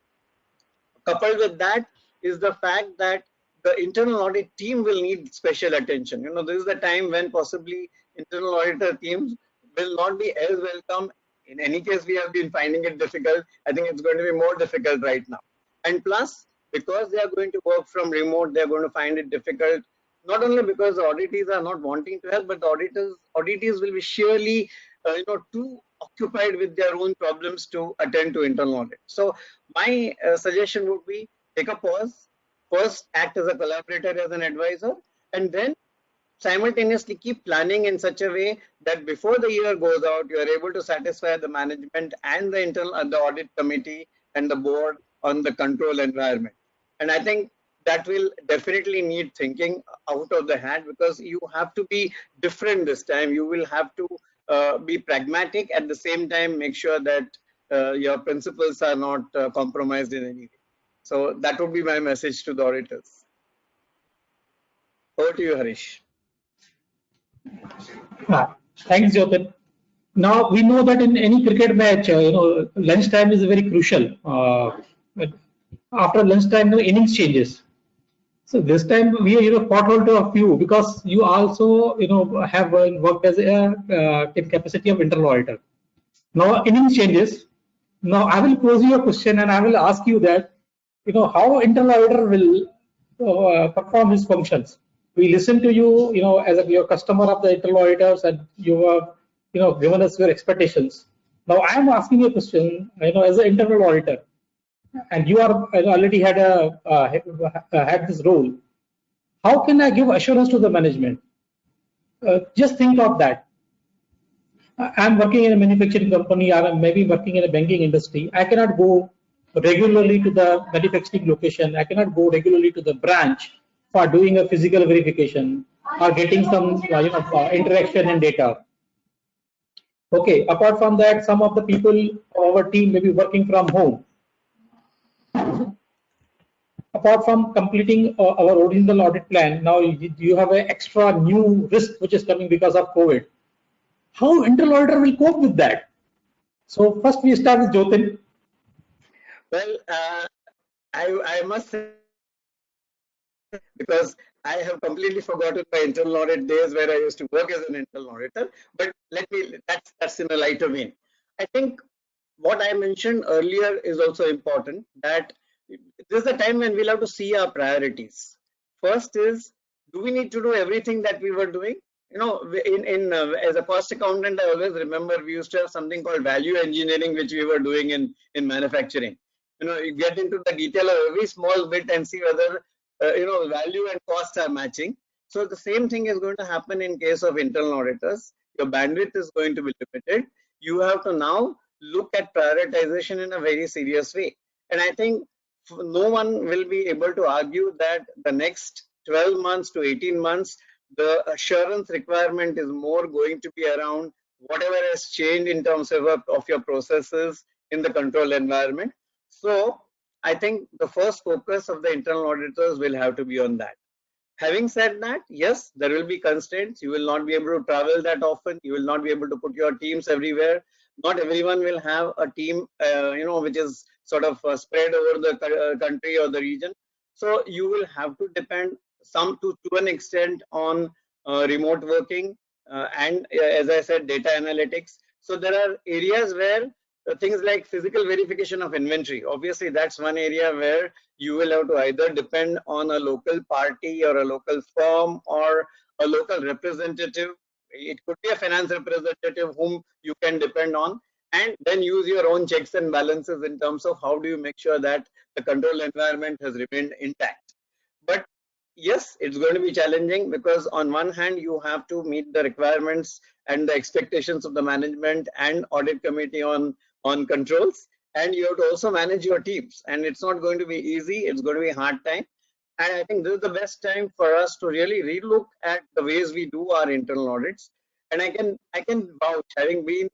Coupled with that is the fact that the internal audit team will need special attention. This is the time when possibly internal auditor teams will not be as welcome. In any case, we have been finding it difficult. I think it's going to be more difficult right now. And plus, because they are going to work from remote, they're going to find it difficult, not only because the auditees are not wanting to help, but the auditees will be surely too occupied with their own problems to attend to internal audit. So my suggestion would be, take a pause, first act as a collaborator, as an advisor, and then simultaneously keep planning in such a way that before the year goes out, you are able to satisfy the management and the audit committee and the board on the control environment. And I think that will definitely need thinking out of the hat, because you have to be different this time. You will have to be pragmatic, at the same time make sure that your principles are not compromised in any way. So that would be my message to the auditors. Over to you, Harish. Thanks, Jotin. Now we know that in any cricket match, lunchtime is very crucial. After lunchtime, innings changes. So this time we caught hold to a few, because you also have worked as a in capacity of internal auditor. Now innings changes. Now I will pose you a question, and I will ask you that how internal auditor will perform his functions. We listen to you, as your customer of the internal auditors, and you have given us your expectations. Now I am asking you a question, as an internal auditor, and you are already had had this role. How can I give assurance to the management? Just think of that. I'm working in a manufacturing company, or maybe working in a banking industry. I cannot go regularly to the manufacturing location. I cannot go regularly to the branch for doing a physical verification or getting some interaction and data. Okay, apart from that, some of the people of our team may be working from home. Apart from completing our original audit plan, now you have an extra new risk which is coming because of COVID. How internal auditor will cope with that? So first we start with Jotin. Well, I must say because I have completely forgotten my internal audit days where I used to work as an internal auditor. But that's in a lighter vein. I think what I mentioned earlier is also important, that this is the time when we'll have to see our priorities. First is, do we need to do everything that we were doing? You know, as a cost accountant, I always remember we used to have something called value engineering, which we were doing in manufacturing. You know, you get into the detail of every small bit and see whether value and cost are matching. So the same thing is going to happen in case of internal auditors. Your bandwidth is going to be limited. You have to now look at prioritization in a very serious way. And I think no one will be able to argue that the next 12 months to 18 months, the assurance requirement is more going to be around whatever has changed in terms of your processes in the control environment. So I think the first focus of the internal auditors will have to be on that. Having said that, yes, there will be constraints. You will not be able to travel that often. You will not be able to put your teams everywhere. Not everyone will have a team, which is sort of spread over the country or the region. So you will have to depend to an extent on remote working and, as I said, data analytics. So there are areas where things like physical verification of inventory, obviously that's one area where you will have to either depend on a local party or a local firm or a local representative. It could be a finance representative whom you can depend on, and then use your own checks and balances in terms of how do you make sure that the control environment has remained intact. But yes, it's going to be challenging, because on one hand you have to meet the requirements and the expectations of the management and audit committee on controls, and you have to also manage your teams, and it's not going to be easy. It's going to be a hard time, and I think this is the best time for us to really relook at the ways we do our internal audits. And I can vouch, having been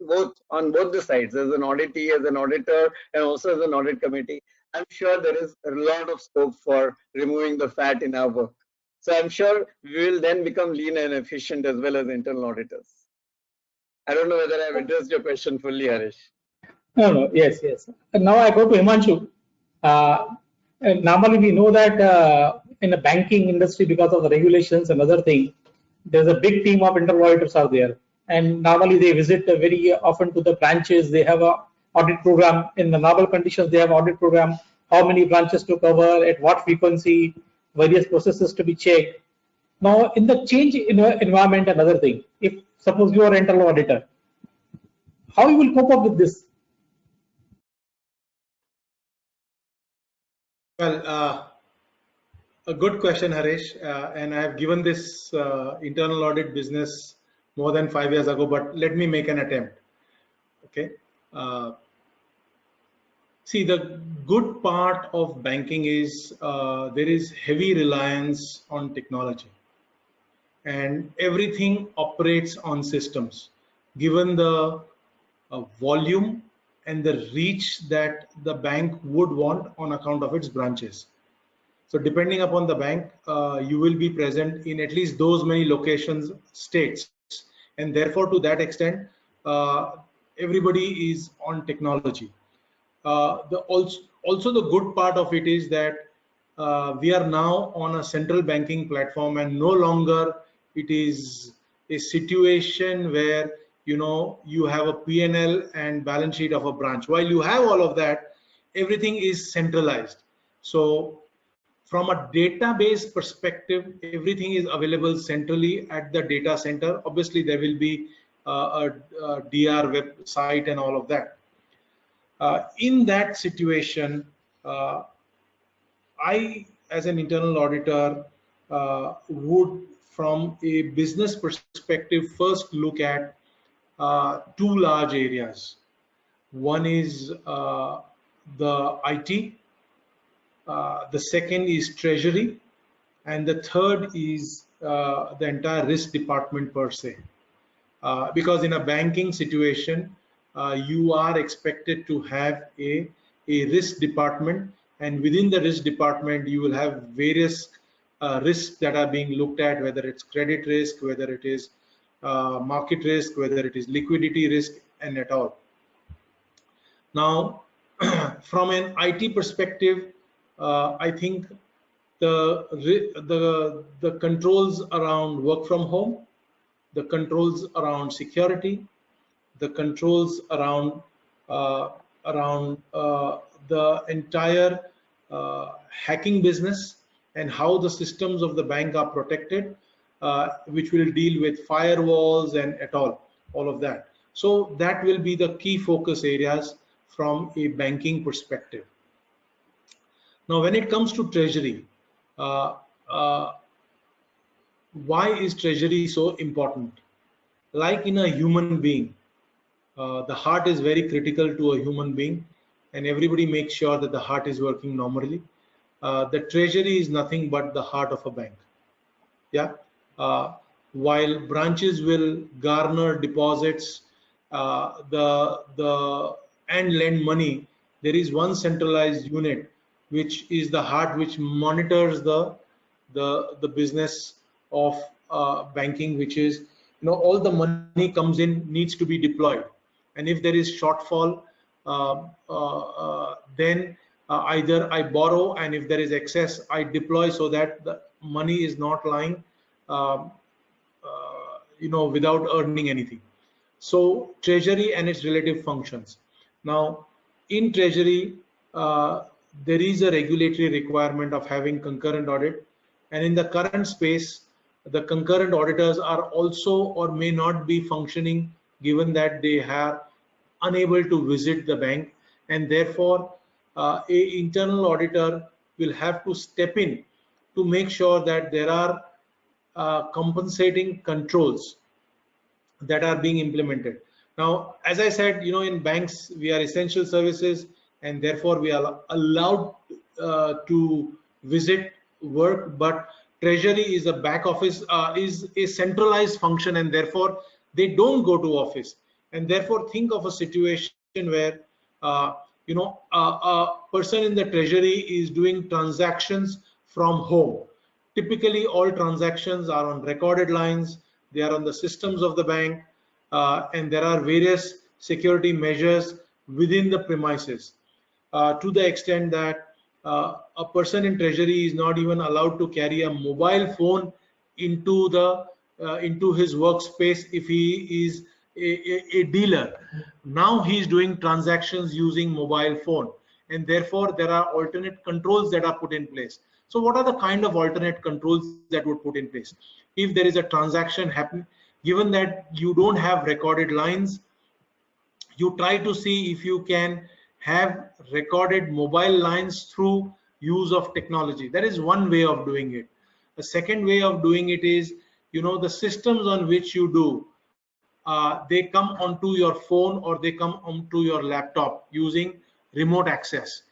on both the sides, as an auditee, as an auditor, and also as an audit committee, I'm sure there is a lot of scope for removing the fat in our work. So I'm sure we will then become lean and efficient as well as internal auditors. I don't know whether I've addressed your question fully, Harish. No. Yes. And now I go to Himanshu. Normally we know that in the banking industry, because of the regulations and other things, there's a big team of internal auditors are there. And normally they visit very often to the branches. They have a audit program. In the normal conditions, they have audit program, how many branches to cover, at what frequency, various processes to be checked. Now, in the change in environment and other thing, if suppose you are an internal auditor, how you will cope up with this? Well, a good question, Harish. And I have given this internal audit business more than 5 years ago, but let me make an attempt. Okay. See, the good part of banking is there is heavy reliance on technology, and everything operates on systems. Given the volume and the reach that the bank would want on account of its branches. So depending upon the bank, you will be present in at least those many locations, states, and therefore to that extent, everybody is on technology. Also the good part of it is that we are now on a central banking platform, and no longer it is a situation where you have a P&L and balance sheet of a branch. While you have all of that, everything is centralized. So from a database perspective, everything is available centrally at the data center. Obviously, there will be a DR website and all of that. In that situation, I, as an internal auditor, would, from a business perspective, first look at two large areas. One is the IT, the second is treasury, and the third is the entire risk department per se. Because in a banking situation, you are expected to have a risk department, and within the risk department you will have various risks that are being looked at, whether it's credit risk, whether it is market risk, whether it is liquidity risk, and at all. Now, from an IT perspective, I think the controls around work from home, the controls around security, the controls around uh, the entire hacking business, and how the systems of the bank are protected, which will deal with firewalls and at all of that. So that will be the key focus areas from a banking perspective. Now, when it comes to treasury, uh, uh, why is treasury so important? Like in a human being, the heart is very critical to a human being, and everybody makes sure that the heart is working normally. The treasury is nothing but the heart of a bank. Yeah. While branches will garner deposits, and lend money, there is one centralized unit which is the heart, which monitors the business of banking, which is, all the money comes in needs to be deployed, and if there is shortfall, then either I borrow, and if there is excess, I deploy, so that the money is not lying um, without earning anything. So treasury and its relative functions. Now, in treasury, there is a regulatory requirement of having concurrent audit, and in the current space, the concurrent auditors are also or may not be functioning, given that they are unable to visit the bank, and therefore a internal auditor will have to step in to make sure that there are compensating controls that are being implemented. Now, as I said, in banks, we are essential services, and therefore we are allowed to visit work, but treasury is a back office, is a centralized function, and therefore they don't go to office. And therefore, think of a situation where a person in the treasury is doing transactions from home. Typically, all transactions are on recorded lines, they are on the systems of the bank, and there are various security measures within the premises, to the extent that a person in treasury is not even allowed to carry a mobile phone into his workspace if he is a dealer. Now he is doing transactions using mobile phone, and therefore there are alternate controls that are put in place. So what are the kind of alternate controls that would put in place? If there is a transaction happening, given that you don't have recorded lines, you try to see if you can have recorded mobile lines through use of technology. That is one way of doing it. The second way of doing it is, the systems on which you do, they come onto your phone or they come onto your laptop using remote access.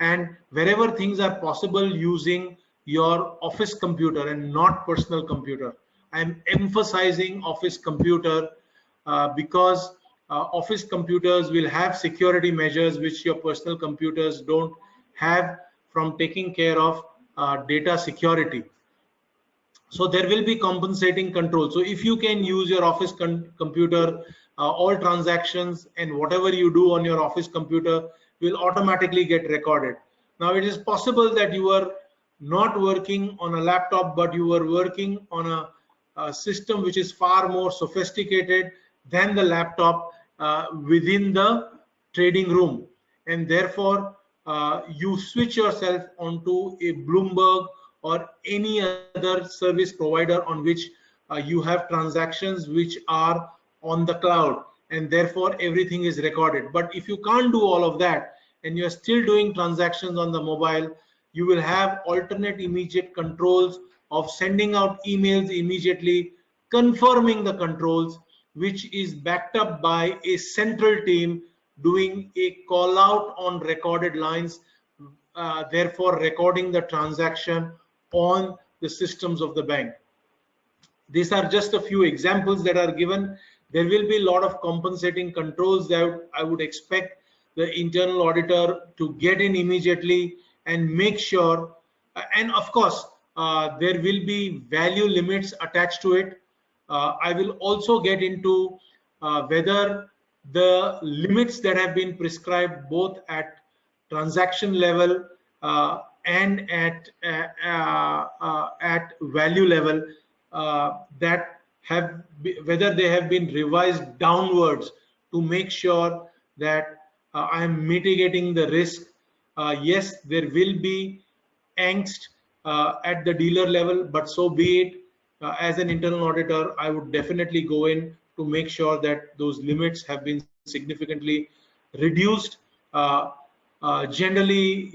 And wherever things are possible using your office computer and not personal computer, I'm emphasizing office computer because office computers will have security measures which your personal computers don't have, from taking care of data security. So there will be compensating control. So if you can use your office computer, all transactions and whatever you do on your office computer will automatically get recorded. Now it is possible that you are not working on a laptop, but you are working on a system which is far more sophisticated than the laptop within the trading room, and therefore you switch yourself onto a Bloomberg or any other service provider on which you have transactions which are on the cloud, and therefore everything is recorded. But if you can't do all of that and you're still doing transactions on the mobile, you will have alternate immediate controls of sending out emails immediately, confirming the controls, which is backed up by a central team doing a call out on recorded lines, therefore recording the transaction on the systems of the bank. These are just a few examples that are given. There will be a lot of compensating controls that I would expect the internal auditor to get in immediately and make sure, and of course there will be value limits attached to it. I will also get into whether the limits that have been prescribed both at transaction level and at value level that have whether they have been revised downwards to make sure that I am mitigating the risk. Yes, there will be angst at the dealer level, but so be it. As an internal auditor, I would definitely go in to make sure that those limits have been significantly reduced. Generally,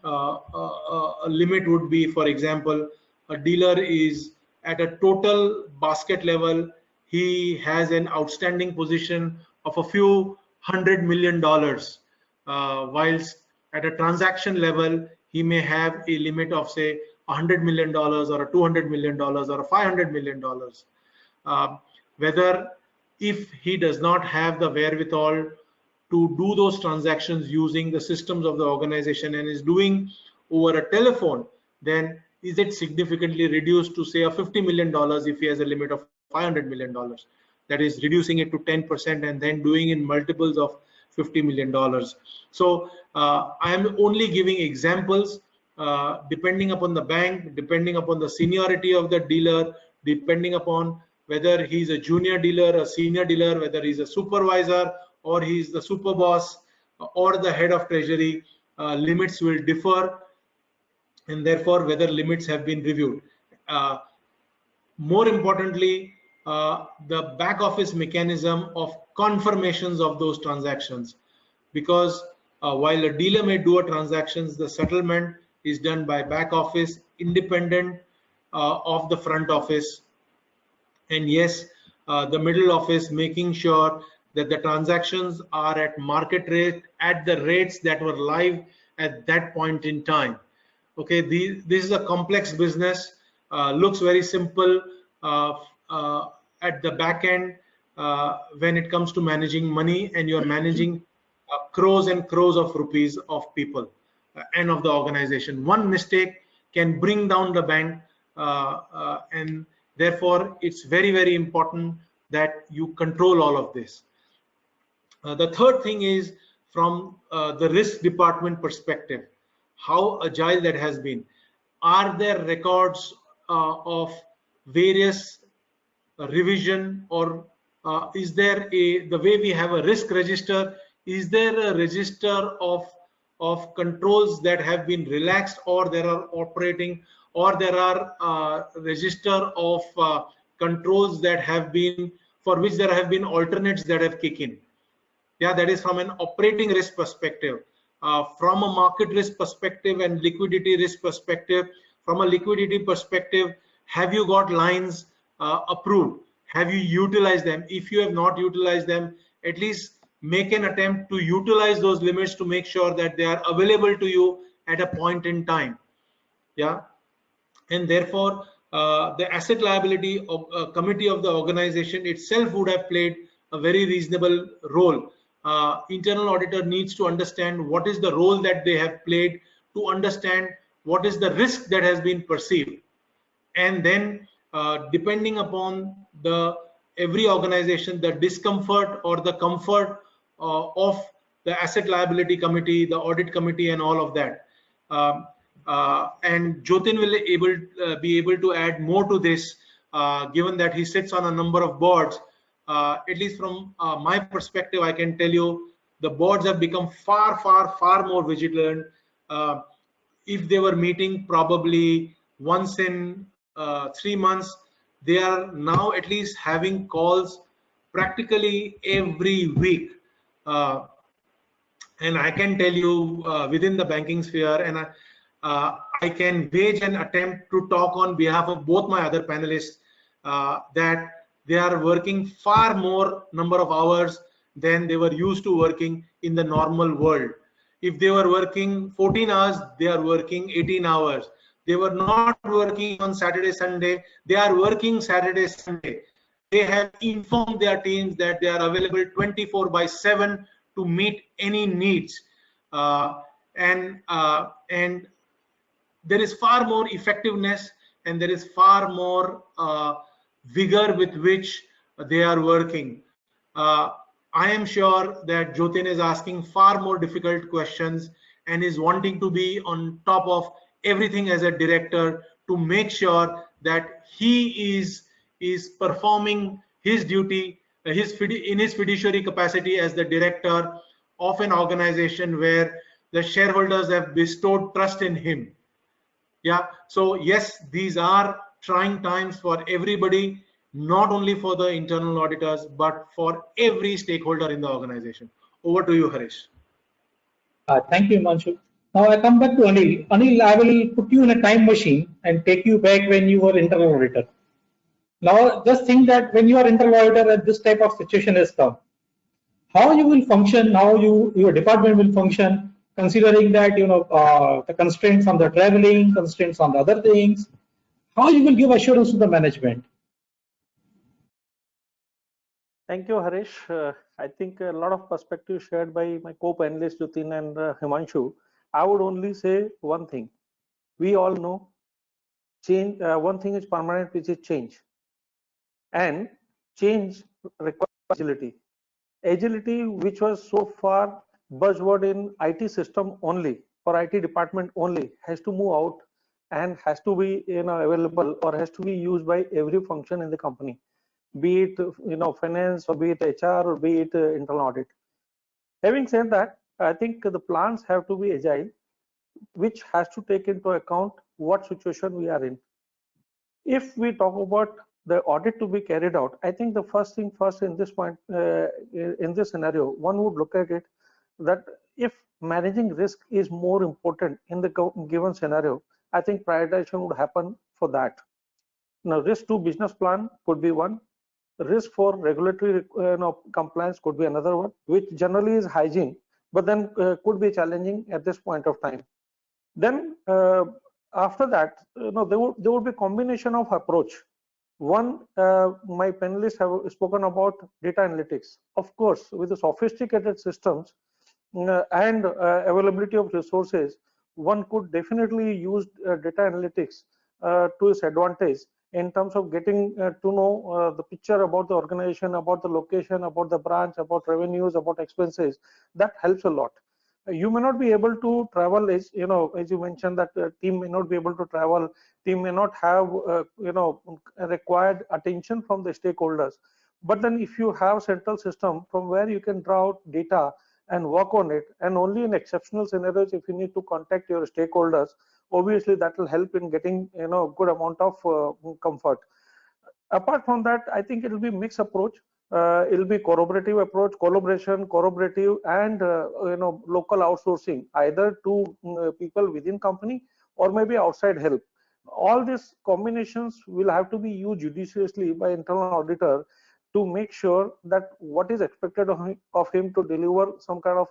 a limit would be, for example, a dealer is at a total basket level, he has an outstanding position of a few $100 million, whilst at a transaction level, he may have a limit of say $100 million or a $200 million or a $500 million. Whether if he does not have the wherewithal to do those transactions using the systems of the organization and is doing over a telephone, then is it significantly reduced to say a $50 million if he has a limit of $500 million? That is reducing it to 10% and then doing in multiples of $50 million. So I am only giving examples depending upon the bank, depending upon the seniority of the dealer, depending upon whether he's a junior dealer, a senior dealer, whether he's a supervisor or he's the super boss or the head of treasury, limits will differ, and therefore whether limits have been reviewed. More importantly, the back office mechanism of confirmations of those transactions, because while a dealer may do a transactions, the settlement is done by back office independent of the front office, and yes, the middle office making sure that the transactions are at market rate at the rates that were live at that point in time. Okay, this is a complex business, looks very simple at the back end when it comes to managing money, and you're managing crores and crores of rupees of people and of the organization. One mistake can bring down the bank, and therefore it's very, very important that you control all of this. The third thing is from the risk department perspective, how agile that has been. Are there records of various revision, or is there the way we have a risk register, is there a register of controls that have been relaxed or there are operating, or there are register of controls that have been, for which there have been alternates that have kicked in? Yeah, that is from an operating risk perspective. From a market risk perspective and liquidity risk perspective, from a liquidity perspective, have you got lines approved? Have you utilized them? If you have not utilized them, at least make an attempt to utilize those limits to make sure that they are available to you at a point in time. Yeah, and therefore the asset liability committee of the organization itself would have played a very reasonable role. Internal auditor needs to understand what is the role that they have played, to understand what is the risk that has been perceived, and then depending upon every organization, the discomfort or the comfort of the asset liability committee, the audit committee, and all of that. And Jotin will be able to add more to this, given that he sits on a number of boards. At least from my perspective, I can tell you the boards have become far more vigilant. If they were meeting probably once in 3 months, they are now at least having calls practically every week. And I can tell you within the banking sphere, and I can wage an attempt to talk on behalf of both my other panelists, that they are working far more number of hours than they were used to working in the normal world. If they were working 14 hours, they are working 18 hours. They were not working on Saturday, Sunday. They are working Saturday, Sunday. They have informed their teams that they are available 24/7 to meet any needs. And there is far more effectiveness, and there is far more vigor with which they are working. I am sure that Jotin is asking far more difficult questions, and is wanting to be on top of everything as a director to make sure that he is performing his duty in his fiduciary capacity as the director of an organization where the shareholders have bestowed trust in him. Yeah, so yes, these are trying times for everybody, not only for the internal auditors, but for every stakeholder in the organization. Over to you, Harish. Thank you, Manshu. Now I come back to Anil. Anil, I will put you in a time machine and take you back when you were internal auditor. Now just think that when you are internal auditor and this type of situation has come, how you will function, how your department will function, considering that the constraints on the traveling, constraints on the other things, how you will give assurance to the management. Thank you, Harish. I think a lot of perspectives shared by my co-panelists Jutin and Himanshu. I would only say one thing. We all know change. One thing is permanent, which is change, and change requires agility. Agility, which was so far buzzword in IT system only, for IT department only, has to move out and has to be available or has to be used by every function in the company, be it finance or be it HR or be it internal audit. Having said that, I think the plans have to be agile, which has to take into account what situation we are in. If we talk about the audit to be carried out, I think the first thing first in this point, in this scenario, one would look at it that if managing risk is more important in the given scenario, I think prioritization would happen for that. Now, risk to business plan could be one. Risk for regulatory compliance could be another one, which generally is hygiene, but then could be challenging at this point of time. Then after that, there would be combination of approach. One, my panelists have spoken about data analytics. Of course, with the sophisticated systems and availability of resources, one could definitely use data analytics to its advantage in terms of getting to know the picture about the organization, about the location, about the branch, about revenues, about expenses. That helps a lot. You may not be able to travel, as you mentioned that the team may not be able to travel, team may not have required attention from the stakeholders. But then if you have central system from where you can draw out data and work on it, and only in exceptional scenarios if you need to contact your stakeholders, obviously that will help in getting good amount of comfort. Apart from that, I think it will be mixed approach. It will be collaborative approach, collaborative and local outsourcing, either to people within company or maybe outside help. All these combinations will have to be used judiciously by internal auditor to make sure that what is expected of him to deliver some kind of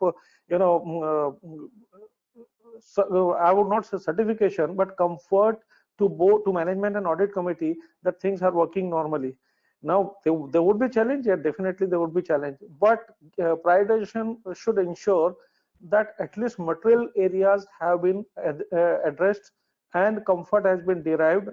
I would not say certification, but comfort to both to management and audit committee that things are working normally. Now there would be challenge, yeah, definitely there would be challenge, but prioritization should ensure that at least material areas have been addressed and comfort has been derived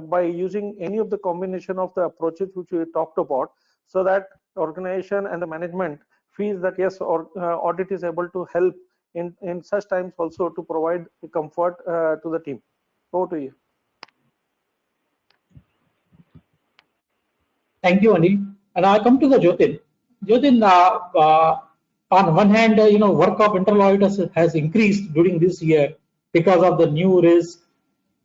by using any of the combination of the approaches which we talked about, so that organization and the management feels that yes, audit is able to help in such times also to provide comfort to the team. Over to you. Thank you, Anil. And I come to the Jotin. Jotin, on one hand, work of internal auditors has increased during this year because of the new risk,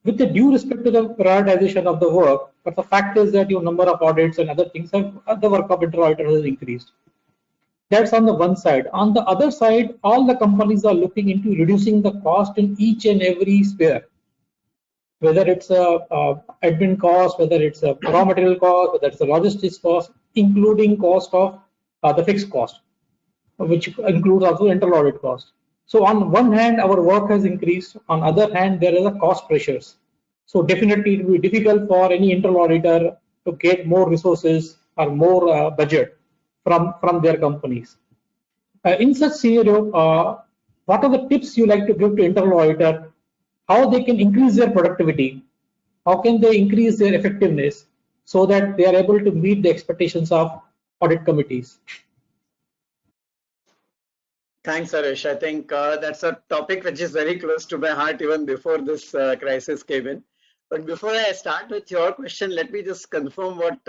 with the due respect to the prioritization of the work. But the fact is that your number of audits and other things have, the work of internal auditors has increased. That's on the one side. On the other side, all the companies are looking into reducing the cost in each and every sphere, whether it's a admin cost, whether it's a raw material cost, whether it's a logistics cost, including cost of the fixed cost, which includes also internal audit cost. So on one hand, our work has increased. On other hand, there is a cost pressures. So definitely it will be difficult for any internal auditor to get more resources or more budget from their companies. In such scenario, what are the tips you like to give to internal auditor? How they can increase their productivity? How can they increase their effectiveness so that they are able to meet the expectations of audit committees? Thanks, Harish. I think that's a topic which is very close to my heart even before this crisis came in. But before I start with your question, let me just confirm what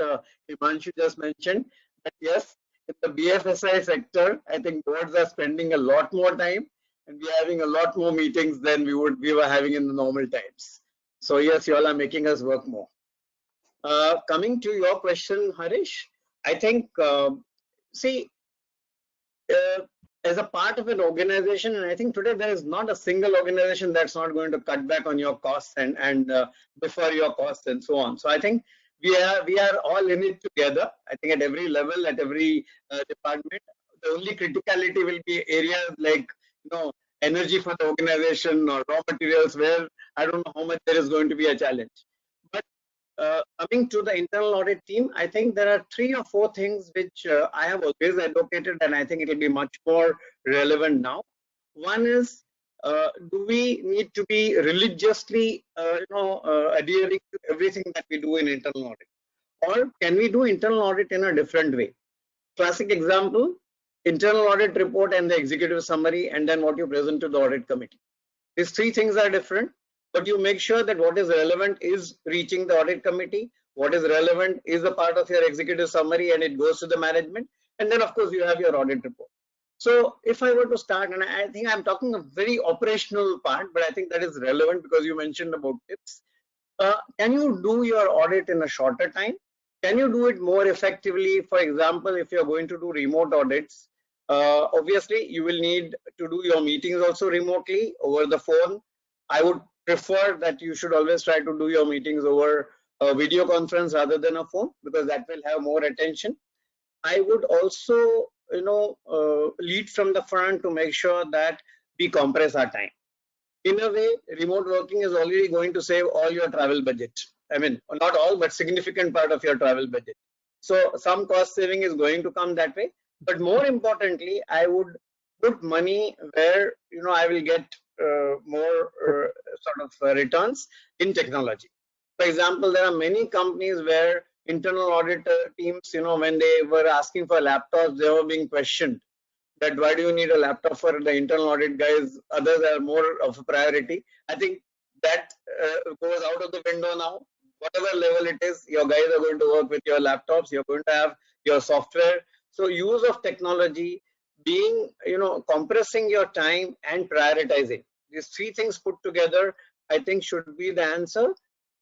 Himanshu just mentioned. That yes, in the BFSI sector, I think boards are spending a lot more time, and we are having a lot more meetings than we were having in the normal times. So yes, you all are making us work more. Coming to your question, Harish, I think see. As a part of an organization, and I think today there is not a single organization that's not going to cut back on your costs and defer your costs and so on. So I think we are all in it together. I think at every level, at every department, the only criticality will be areas like energy for the organization or raw materials where I don't know how much there is going to be a challenge. But coming to the internal audit team, I think there are 3 or 4 things which I have always advocated, and I think it will be much more relevant now. One is, do we need to be religiously, adhering to everything that we do in internal audit, or can we do internal audit in a different way? Classic example: internal audit report and the executive summary, and then what you present to the audit committee. These 3 things are different, but you make sure that what is relevant is reaching the audit committee, what is relevant is a part of your executive summary and it goes to the management, and then of course you have your audit report. So if I were to start, and I think I'm talking a very operational part, but I think that is relevant because you mentioned about tips. Can you do your audit in a shorter time? Can you do it more effectively? For example, if you're going to do remote audits, obviously you will need to do your meetings also remotely over the phone. I would prefer that you should always try to do your meetings over a video conference rather than a phone, because that will have more attention. I would also lead from the front to make sure that we compress our time. In a way, remote working is already going to save all your travel budget. I mean, not all, but significant part of your travel budget. So some cost saving is going to come that way. But more importantly, I would put money where I will get more sort of returns in technology. For example, there are many companies where internal auditor teams, when they were asking for laptops, they were being questioned that why do you need a laptop for the internal audit guys? Others are more of a priority. I think that goes out of the window now. Whatever level it is, your guys are going to work with your laptops. You're going to have your software. So use of technology, being, compressing your time and prioritizing. These 3 things put together, I think should be the answer.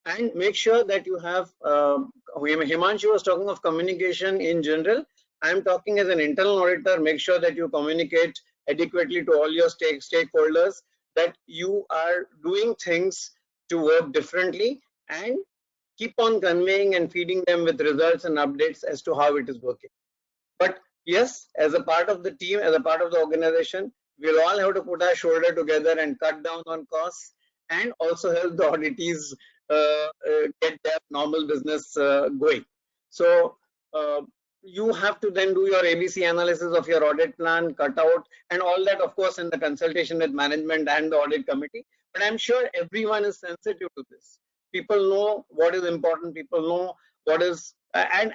And make sure that you have, Himanshu was talking of communication in general. I'm talking as an internal auditor, make sure that you communicate adequately to all your stakeholders, that you are doing things to work differently, and keep on conveying and feeding them with results and updates as to how it is working. But yes, as a part of the team, as a part of the organization, we'll all have to put our shoulder together and cut down on costs, and also help the auditees get their normal business going. So you have to then do your ABC analysis of your audit plan, cut out, and all that, of course, in the consultation with management and the audit committee. But I'm sure everyone is sensitive to this. People know what is important. People know what is, and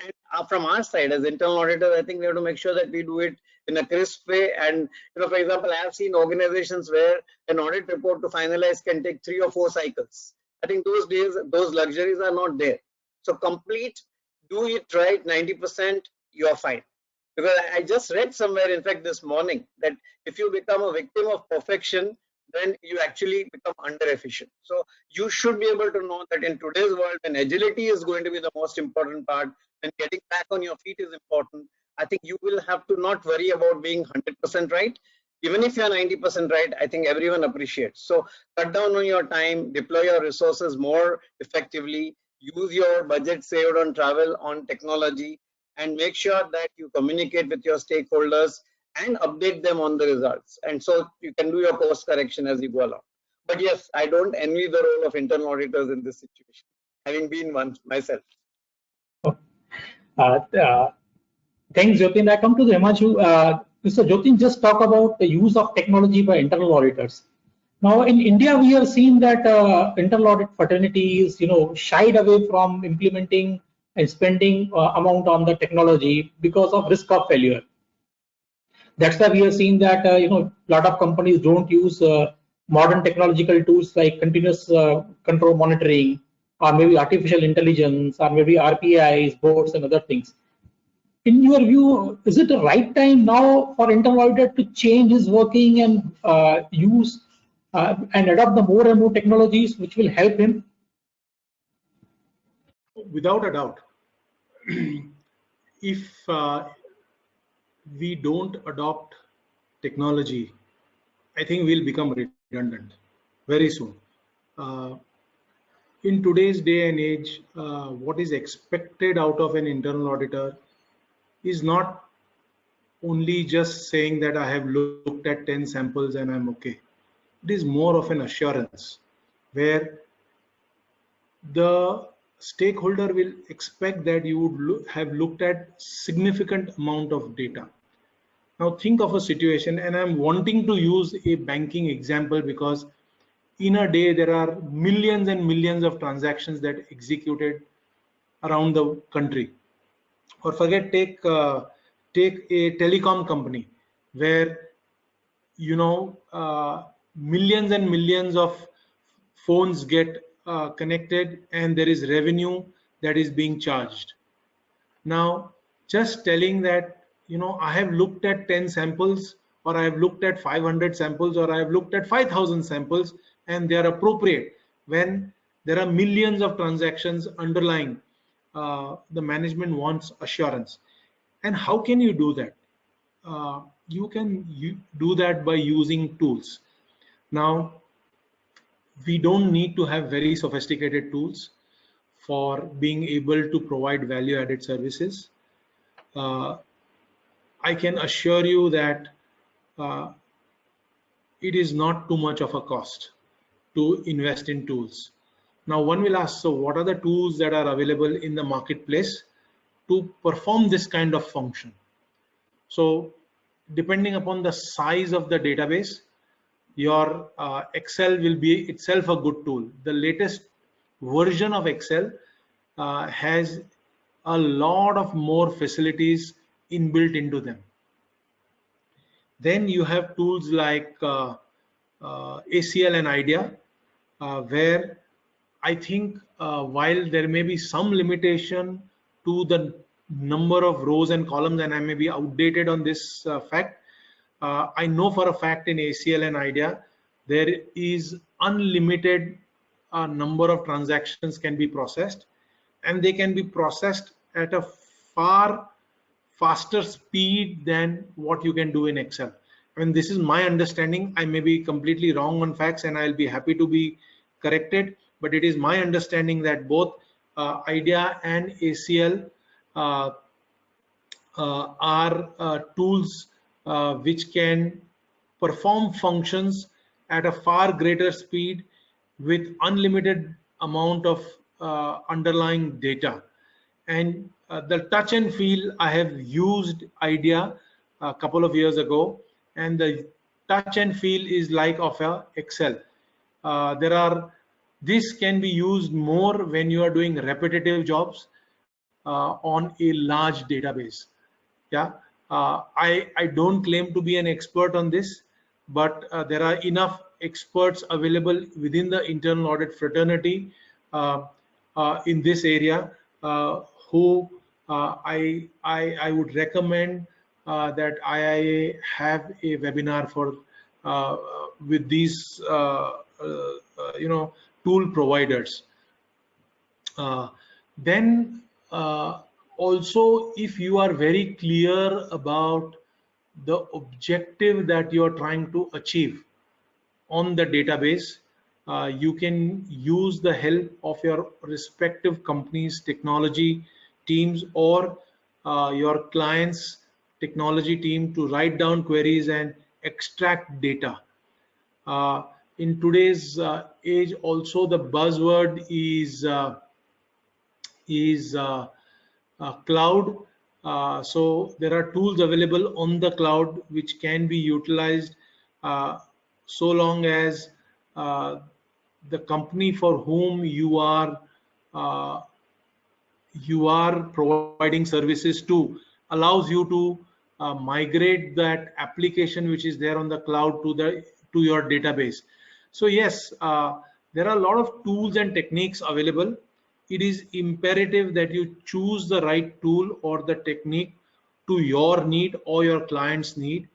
from our side as internal auditors, I think we have to make sure that we do it in a crisp way. And for example, I have seen organizations where an audit report to finalize can take 3 or 4 cycles. I think those days, those luxuries are not there. So complete, do it right 90%, you're fine. Because I just read somewhere, in fact, this morning, that if you become a victim of perfection, then you actually become under efficient. So you should be able to know that in today's world, when agility is going to be the most important part, and getting back on your feet is important, I think you will have to not worry about being 100% right. Even if you're 90% right, I think everyone appreciates. So cut down on your time, deploy your resources more effectively, use your budget saved on travel, on technology, and make sure that you communicate with your stakeholders and update them on the results. And so you can do your course correction as you go along. But yes, I don't envy the role of internal auditors in this situation, having been one myself. Thanks, Jyotin. I come to the Himanshu. Mr. Jyotin just talk about the use of technology by internal auditors. Now, in India, we have seen that internal audit fraternities, shied away from implementing and spending amount on the technology because of risk of failure. That's why we have seen that a lot of companies don't use modern technological tools like continuous control monitoring, or maybe artificial intelligence, or maybe RPIs, boards, and other things. In your view, is it the right time now for internal auditor to change his working and use and adopt the more and more technologies which will help him? Without a doubt, if we don't adopt technology, I think we'll become redundant very soon. In today's day and age, what is expected out of an internal auditor is not only just saying that I have looked at 10 samples and I'm okay. It is more of an assurance where the stakeholder will expect that you would have looked at significant amount of data. Now think of a situation, and I'm wanting to use a banking example because in a day there are millions and millions of transactions that executed around the country. Or forget, take a telecom company where millions and millions of phones get connected and there is revenue that is being charged. Now just telling that I have looked at 10 samples, or I have looked at 500 samples, or I have looked at 5,000 samples, and they are appropriate when there are millions of transactions underlying. The management wants assurance. And how can you do that? You can do that by using tools. Now, we don't need to have very sophisticated tools for being able to provide value-added services. I can assure you that it is not too much of a cost to invest in tools. Now, one will ask, so what are the tools that are available in the marketplace to perform this kind of function? So, depending upon the size of the database, your Excel will be itself a good tool. The latest version of Excel has a lot of more facilities inbuilt into them. Then you have tools like ACL and IIA, where I think while there may be some limitation to the number of rows and columns, and I may be outdated on this fact, I know for a fact in ACL and IIA there is unlimited number of transactions can be processed, and they can be processed at a far faster speed than what you can do in Excel. I mean, this is my understanding. I may be completely wrong on facts, and I'll be happy to be corrected, but it is my understanding that both IIA and ACL are tools which can perform functions at a far greater speed with unlimited amount of underlying data. And the touch and feel, I have used IIA a couple of years ago, and the touch and feel is like of a Excel. This can be used more when you are doing repetitive jobs on a large database. Yeah, I don't claim to be an expert on this, but there are enough experts available within the internal audit fraternity in this area who I would recommend that IIA have a webinar for with these tool providers. Then also, if you are very clear about the objective that you are trying to achieve on the database, you can use the help of your respective companies' technology teams or your client's technology team to write down queries and extract data. In today's age, also the buzzword is cloud. So there are tools available on the cloud which can be utilized so long as the company for whom you are providing services to allows you to migrate that application which is there on the cloud to your database. So yes, there are a lot of tools and techniques available. It is imperative that you choose the right tool or the technique to your need or your client's need.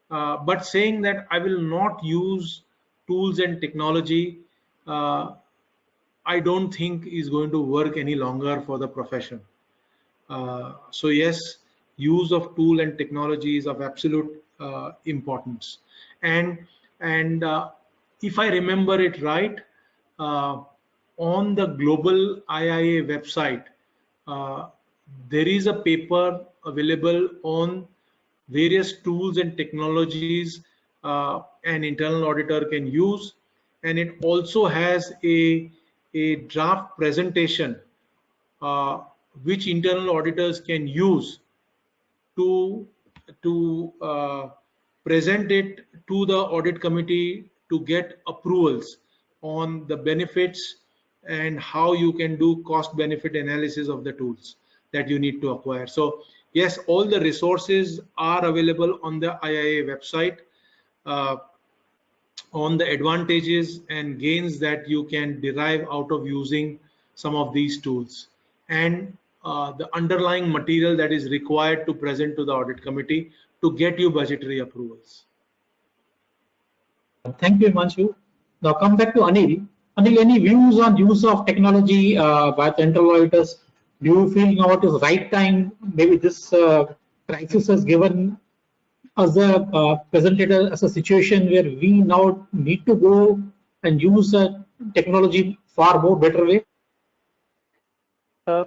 But saying that I will not use tools and technology, I don't think is going to work any longer for the profession. So yes, use of tool and technology is of absolute importance. And if I remember it right, on the global IIA website, there is a paper available on various tools and technologies an internal auditor can use, and it also has a draft presentation which internal auditors can use to present it to the audit committee to get approvals on the benefits and how you can do cost benefit analysis of the tools that you need to acquire. So yes, all the resources are available on the IIA website on the advantages and gains that you can derive out of using some of these tools, and the underlying material that is required to present to the audit committee to get you budgetary approvals. Thank you, Himanshu. Now come back to Anil. Anil, any views on use of technology by the internal auditors? Do you feel now it is right time? Maybe this crisis has given us presented as a situation where we now need to go and use technology far more better way.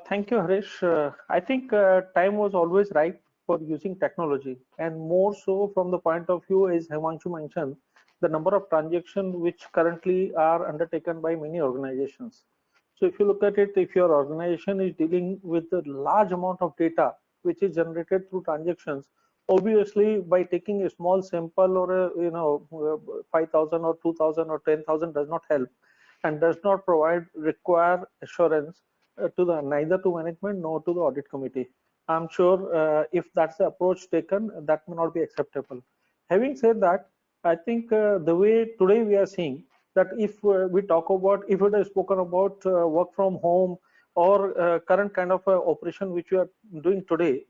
Thank you, Harish. I think time was always right for using technology, and more so from the point of view, as Himanshu mentioned, the number of transactions which currently are undertaken by many organizations. So if you look at it, if your organization is dealing with a large amount of data which is generated through transactions, obviously by taking a small sample or a 5,000 or 2,000 or 10,000 does not help and does not require assurance to neither to management nor to the audit committee. I'm sure if that's the approach taken, that may not be acceptable. Having said that, I think the way today we are seeing that if we talk about, if it is spoken about work from home or current kind of operation which we are doing today,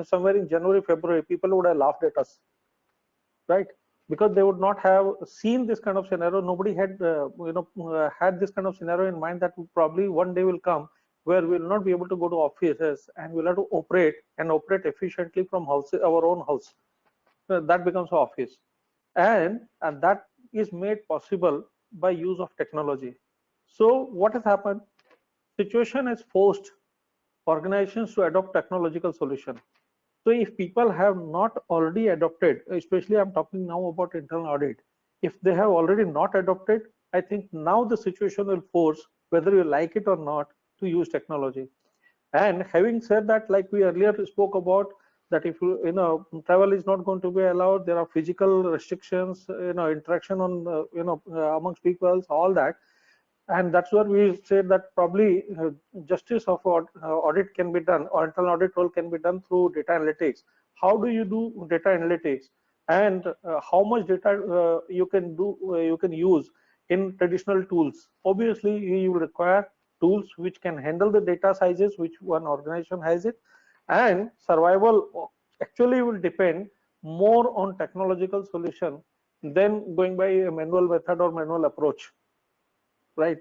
somewhere in January, February, people would have laughed at us, right? Because they would not have seen this kind of scenario. Nobody had had this kind of scenario in mind that probably one day will come where we will not be able to go to offices and we'll have to operate efficiently from our own house. That becomes our office, and that is made possible by use of technology. So what has happened? Situation has forced organizations to adopt technological solution. So if people have not already adopted, especially I'm talking now about internal audit, if they have already not adopted, I think now the situation will force, whether you like it or not, to use technology. And having said that, like we earlier spoke about, that if travel is not going to be allowed, there are physical restrictions, interaction on amongst peoples, all that. And that's where we said that probably justice of audit can be done, or internal audit role can be done through data analytics. How do you do data analytics, and how much data you can use in traditional tools? Obviously, you will require tools which can handle the data sizes which one organization has it, and survival actually will depend more on technological solution than going by a manual method or manual approach. Right.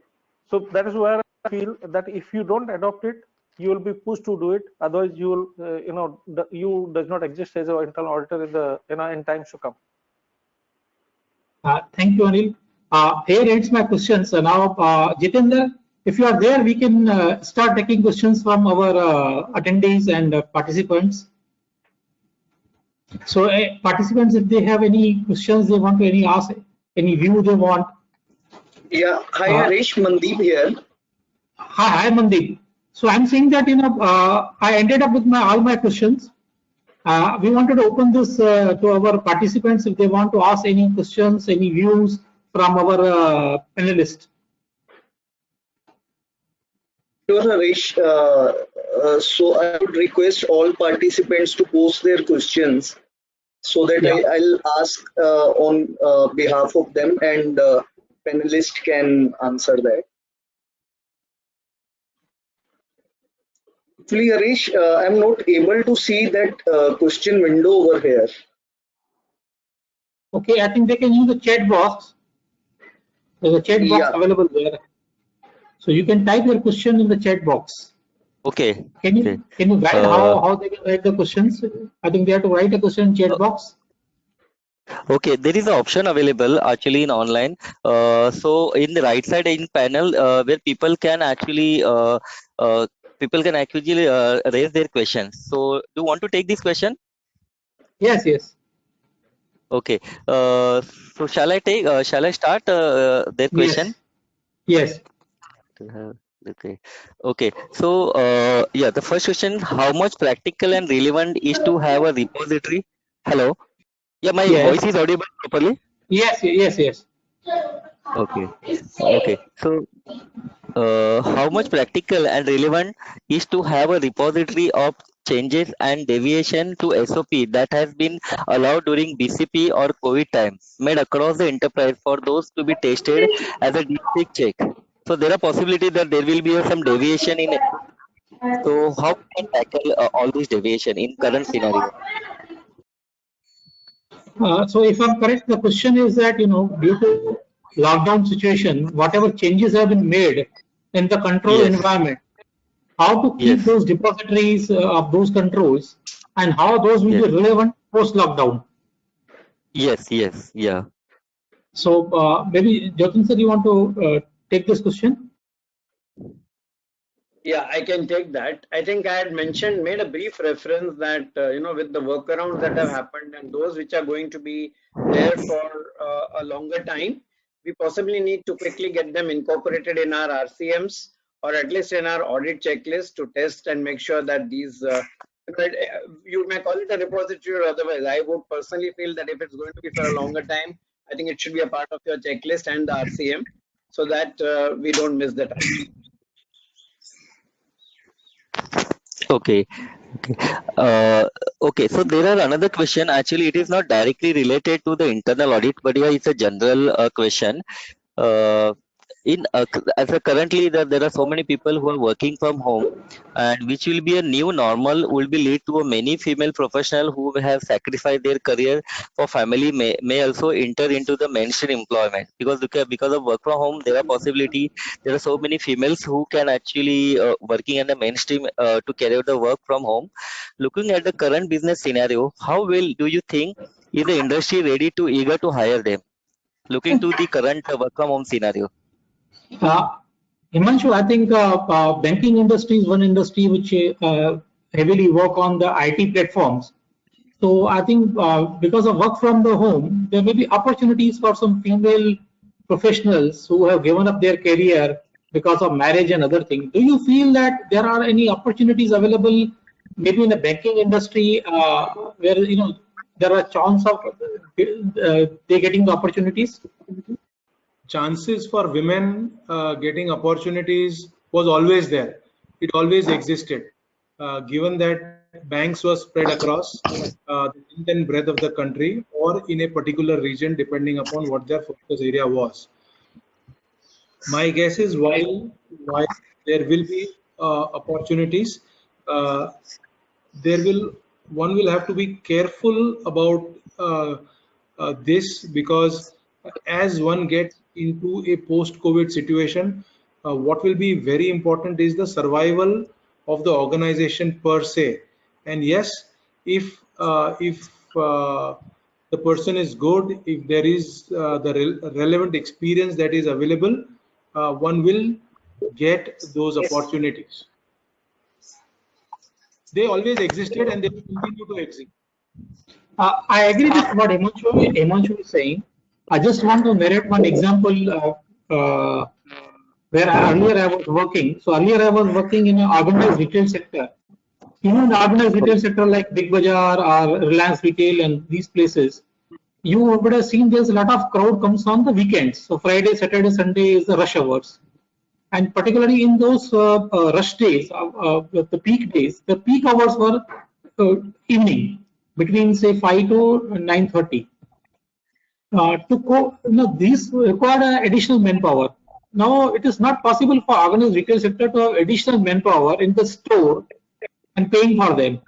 So that is where I feel that if you don't adopt it, you will be pushed to do it. Otherwise, you will, you does not exist as an internal auditor in the in times to come. Thank you, Anil. Here ends my questions. Now, Jitendra, if you are there, we can start taking questions from our attendees and participants. So, participants, if they have any questions they want to ask, any view they want. Yeah, hi Harish, Mandeep here. Hi Mandeep. So I'm saying that I ended up with all my questions. We wanted to open this to our participants if they want to ask any questions, any views from our panelists. Sure, Harish. So I would request all participants to post their questions so that Yeah. I'll ask on behalf of them, and panelist can answer that. Actually, Harish, I'm not able to see that question window over here. Okay, I think they can use the chat box. There's a chat box Yeah. available there. So you can type your question in the chat box. Okay. Can Okay. you guide Uh, how they can write the questions? I think they have to write a question in chat box. Okay, there is an option available actually in online. So in the right side in panel, where people can actually raise their questions. So do you want to take this question? Yes, yes, Okay. So shall I start their question? yes, yes. Okay. Okay. So yeah, the first question: how much practical and relevant is to have a repository? Hello. Yeah, my voice Yes, is audible properly. yes, yes, yes. Okay. Okay. So how much practical and relevant is to have a repository of changes and deviation to SOP that has been allowed during BCP or COVID times made across the enterprise for those to be tested as a deep fake check. So there are possibilities that there will be some deviation in SOP. So how we can tackle all this deviation in current scenario? So if I'm correct, the question is that, due to lockdown situation, whatever changes have been made in the control Yes, environment, how to keep yes, those depositories of those controls and how those will be yes, relevant post lockdown. yes, yeah. So maybe Jatin sir, you want to take this question? Yeah, I can take that. I think I had made a brief reference that, with the workarounds that have happened and those which are going to be there for a longer time, we possibly need to quickly get them incorporated in our RCMs or at least in our audit checklist to test and make sure that these, you may call it a repository or otherwise. I would personally feel that if it's going to be for a longer time, I think it should be a part of your checklist and the RCM so that we don't miss that out. Okay. Okay. Uh, okay. So there are another question. Actually, it is not directly related to the internal audit, but yeah, it's a general question. Uh, as a currently there are so many people who are working from home, and which will be a new normal will be lead to a many female professional who have sacrificed their career for family may also enter into the mainstream employment because of work from home there are possibility there are so many females who can actually working in the mainstream to carry out the work from home. Looking at the current business scenario, how well do you think is the industry ready to eager to hire them? Looking to the current work from home scenario. Uh, Himanshu, I think banking industry is one industry which heavily work on the IT platforms. So I think because of work from the home, there may be opportunities for some female professionals who have given up their career because of marriage and other things. Do you feel that there are any opportunities available, maybe in the banking industry, where there are chance of they getting the opportunities? Chances for women getting opportunities was always there. It always existed. Given that banks were spread across the length and breadth of the country or in a particular region, depending upon what their focus area was. My guess is while there will be opportunities, uh, one will have to be careful about this, because as one gets into a post-COVID situation, what will be very important is the survival of the organization per se. And yes, if the person is good, if there is the relevant experience that is available, one will get those opportunities. They always existed and they will continue to exist. I agree with what Himanshu is saying. I just want to narrate one example where earlier I was working. So earlier I was working in an organized retail sector. In the organized retail sector like Big Bazaar or Reliance Retail and these places, you would have seen there's a lot of crowd comes on the weekends. So Friday, Saturday, Sunday is the rush hours. And particularly in those rush days, the peak days, the peak hours were evening between say 5 to 9:30. These require additional manpower. Now it is not possible for organized retail sector to have additional manpower in the store and paying for them.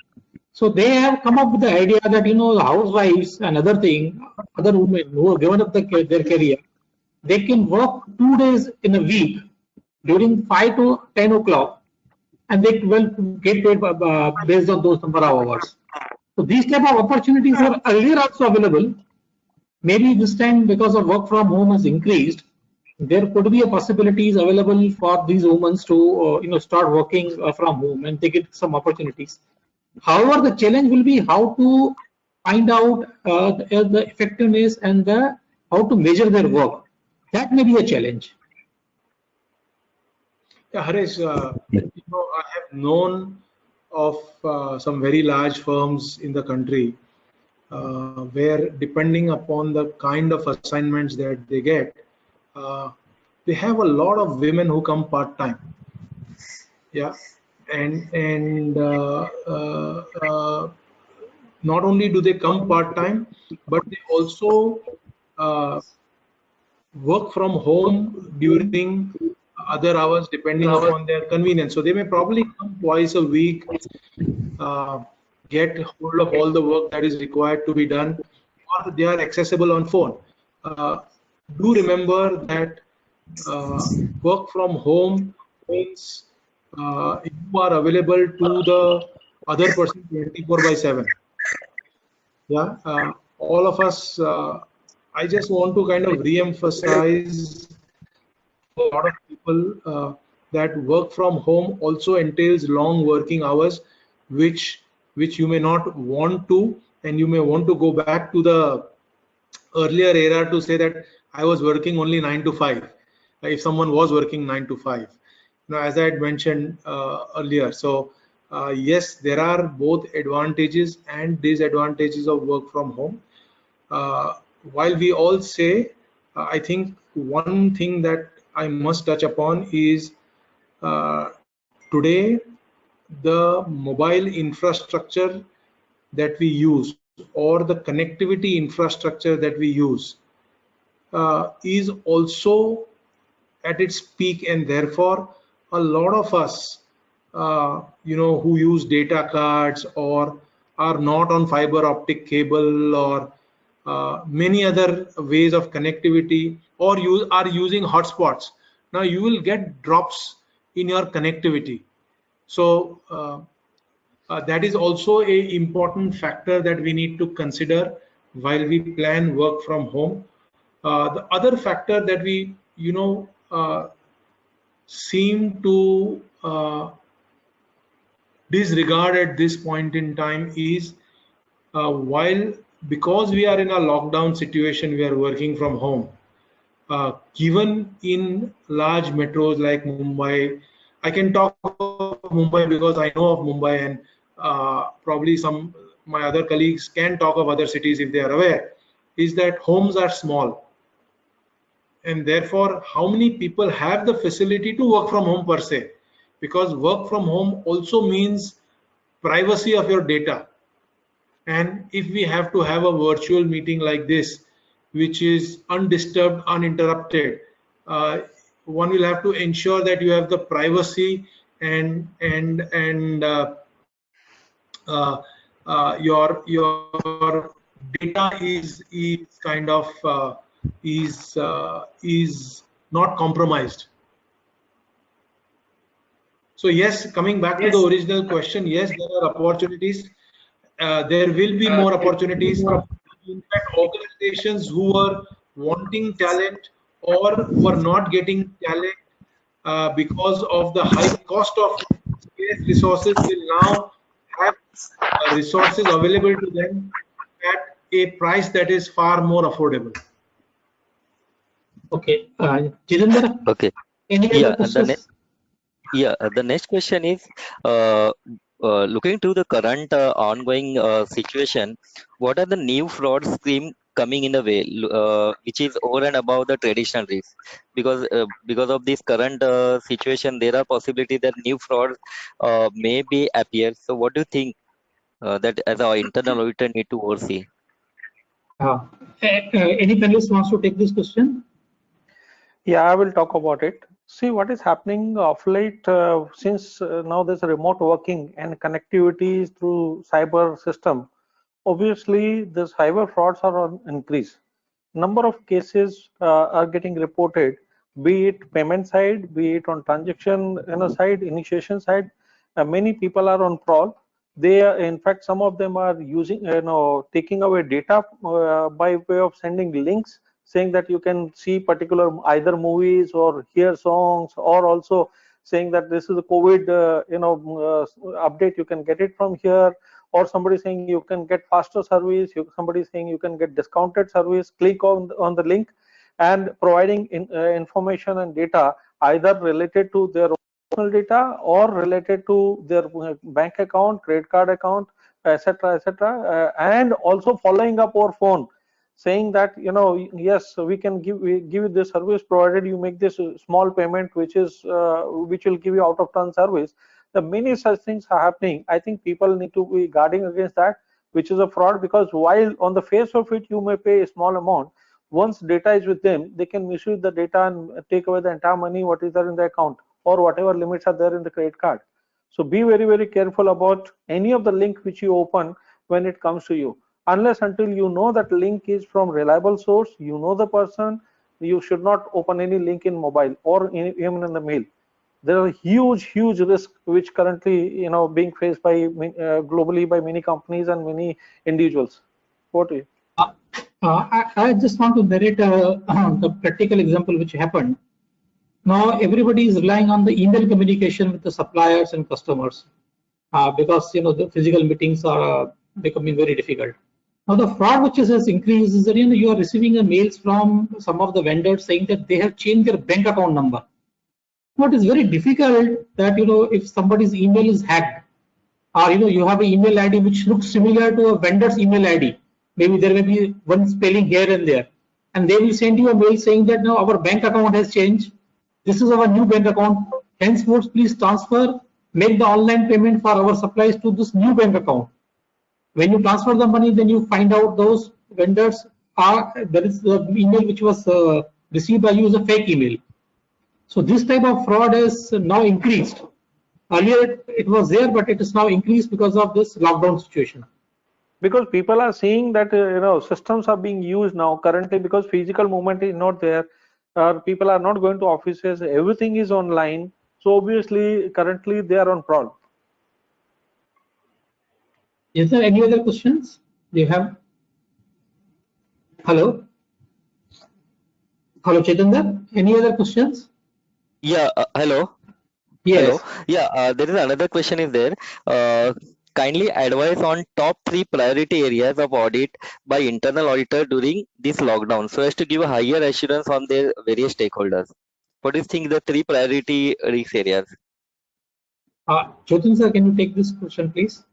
So they have come up with the idea that the housewives and other women who have given up their career, they can work 2 days in a week during 5 to 10 o'clock, and they will get paid based on those number of hours. So these type of opportunities were earlier also available. Maybe this time, because of work from home has increased, there could be a possibilities available for these women to start working from home and they get some opportunities. However, the challenge will be how to find out the effectiveness and how to measure their work. That may be a challenge. Yeah, Harish, I have known of some very large firms in the country where, depending upon the kind of assignments that they get, they have a lot of women who come part-time. Yeah, and not only do they come part-time, but they also uh, work from home during other hours depending upon their convenience. So they may probably come twice a week, get hold of all the work that is required to be done, or they are accessible on phone. Do remember that work from home means you are available to the other person 24/7. Yeah, all of us. I just want to kind of re-emphasize to a lot of people that work from home also entails long working hours, which you may not want to, and you may want to go back to the earlier era to say that I was working only 9 to 5. If someone was working 9 to 5, now as I had mentioned earlier. So yes, there are both advantages and disadvantages of work from home. While we all say, I think one thing that I must touch upon is today the mobile infrastructure that we use, or the connectivity infrastructure that we use, is also at its peak, and therefore a lot of us who use data cards or are not on fiber optic cable or many other ways of connectivity, or you are using hotspots. Now you will get drops in your connectivity. So that is also a important factor that we need to consider while we plan work from home. The other factor that we seem to disregard at this point in time is, because we are in a lockdown situation, we are working from home. Given in large metros like Mumbai, I can talk of Mumbai because I know of Mumbai, and probably some my other colleagues can talk of other cities if they are aware, is that homes are small, and therefore how many people have the facility to work from home per se, because work from home also means privacy of your data. And if we have to have a virtual meeting like this, which is undisturbed, uninterrupted, one will have to ensure that you have the privacy and your data is kind of is not compromised. So yes, coming back to the original question, yes, there are opportunities. There will be more opportunities. In fact, organizations who are wanting talent or were not getting talent because of the high cost of scarce resources will now have resources available to them at a price that is far more affordable. Okay, Jitendra, Okay. any other questions? The next question is, looking to the current ongoing situation, what are the new fraud scheme coming in a way which is over and above the traditional risk, because of this current situation, there are possibilities that new frauds may be appear. So what do you think that as our internal auditor need to oversee? Any panelist wants to take this question? Yeah, I will talk about it. See what is happening of late, since now there's a remote working and connectivity through cyber system. Obviously, the cyber frauds are on increase. Number of cases are getting reported, be it payment side, be it on transaction side, initiation side. Many people are on prowl. They are, in fact, some of them are using, taking away data by way of sending links, saying that you can see particular either movies or hear songs, or also saying that this is a COVID, update. You can get it from here, or somebody saying you can get faster service, somebody saying you can get discounted service. Click on the link, and providing information and data either related to their personal data or related to their bank account, credit card account, etc., etc., and also following up over phone, saying that yes, we can give you this service provided you make this small payment, which will give you out of turn service. The many such things are happening. I think people need to be guarding against that, which is a fraud, because while on the face of it you may pay a small amount, once data is with them, they can misuse the data and take away the entire money what is there in the account, or whatever limits are there in the credit card. So be very, very careful about any of the link which you open when it comes to you. Unless until you know that link is from reliable source, you know the person, you should not open any link in mobile or even in the mail. There are huge risks which currently being faced by globally by many companies and many individuals. What do you? I just want to narrate the practical example which happened. Now everybody is relying on the email communication with the suppliers and customers because the physical meetings are becoming very difficult. Now the fraud which has increased is that you are receiving mails from some of the vendors saying that they have changed their bank account number. What is very difficult that if somebody's email is hacked, or you have an email ID which looks similar to a vendor's email ID. Maybe there may be one spelling here and there, and they will send you a mail saying that now our bank account has changed. This is our new bank account. Henceforth, please make the online payment for our supplies to this new bank account. When you transfer the money, then you find out those vendors there is the email which was received by you is a fake email. So this type of fraud has now increased. Earlier it was there, but it is now increased because of this lockdown situation. Because people are seeing that systems are being used now currently, because physical movement is not there. People are not going to offices. Everything is online. So obviously, currently they are on prowl. Is there any other questions? Do you have? Hello, Chaitanya. Any other questions? Yeah, hello. Yes. Hello. Yeah, there is another question is there. Kindly advise on top 3 priority areas of audit by internal auditor during this lockdown, so as to give a higher assurance on their various stakeholders. What do you think the 3 priority risk areas? Jyotin sir, can you take this question, please?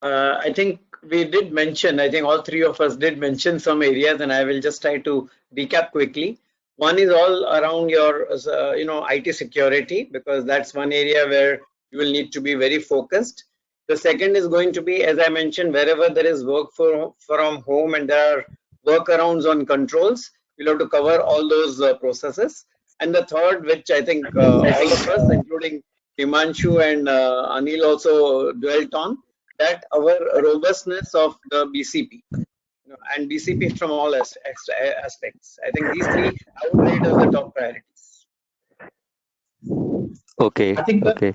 I think we did mention, I think all three of us did mention some areas, and I will just try to recap quickly. One is all around your, IT security, because that's one area where you will need to be very focused. The second is going to be, as I mentioned, wherever there is work from home and there are workarounds on controls, you'll have to cover all those processes. And the third, which I think all of us, including Himanshu and Anil, also dwelt on, that our robustness of the BCP, and BCP from all aspects. I think these three I would rate as the top priorities. Okay. I think okay.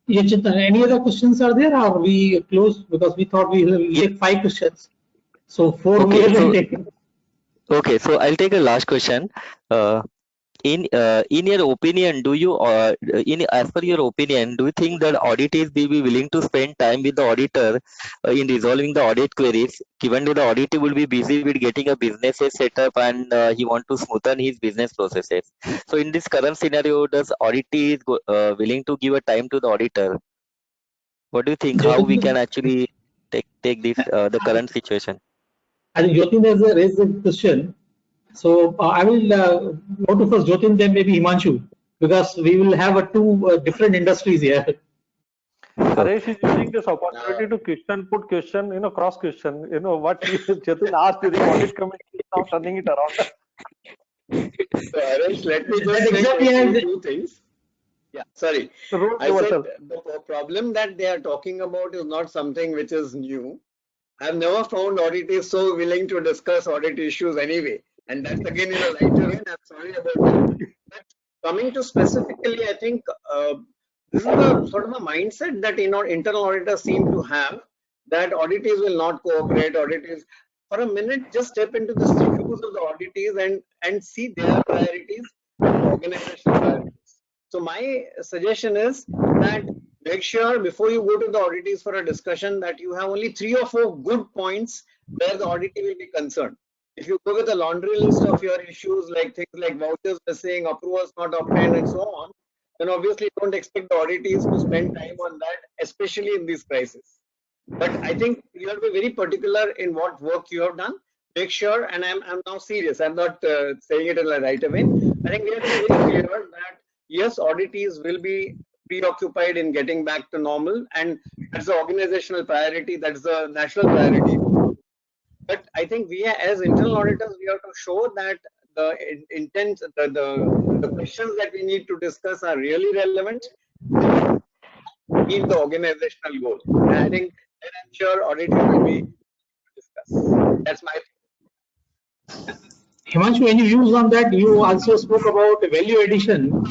Yeah, Chintan, any other questions are there, or we close, because we thought we will take 5 questions. So 4 Okay, we have so taken. okay, so I'll take a last question. In your opinion, do you as per your opinion, do you think that auditors will be willing to spend time with the auditor in resolving the audit queries, given that the auditor will be busy with getting a business set up, and he want to smoothen his business processes? So in this current scenario, does auditor willing to give a time to the auditor? What do you think? How we can actually? take this the current situation? I think Jyotin has raised the question. So I will go to first Jyotin, then maybe Himanshu, because we will have two different industries here. Haresh is using this opportunity to put question, cross question, what Jatin asked during audit committee, is now turning it around. So Harish, let me just That say exactly two things. Yeah, sorry. Role I said reversal. the problem that they are talking about is not something which is new. I've never found auditors so willing to discuss audit issues anyway. And that's again in a lighter vein. I'm sorry about that. But coming to specifically, I think this is the sort of a mindset that internal auditors seem to have, that auditors will not cooperate. Auditors, for a minute, just step into the shoes of the auditors and see their priorities and organizational priorities. So my suggestion is that make sure before you go to the auditors for a discussion that you have only 3 or 4 good points where the auditor will be concerned. If you go with a laundry list of your issues, like things like vouchers missing, approvals not obtained, and so on, then obviously don't expect the auditors to spend time on that, especially in these crises. But I think you have to be very particular in what work you have done. Make sure, and I'm now serious, I'm not saying it in a right way. I think we have to be very clear that yes, auditors will be preoccupied in getting back to normal, and that's the organizational priority, that's the national priority. But I think we, as internal auditors, we have to show that the intent, the questions that we need to discuss are really relevant and meet the organizational goal. And I think, and I'm sure auditors will be discuss. That's my. Himanshu, any views on that? You also spoke about value addition.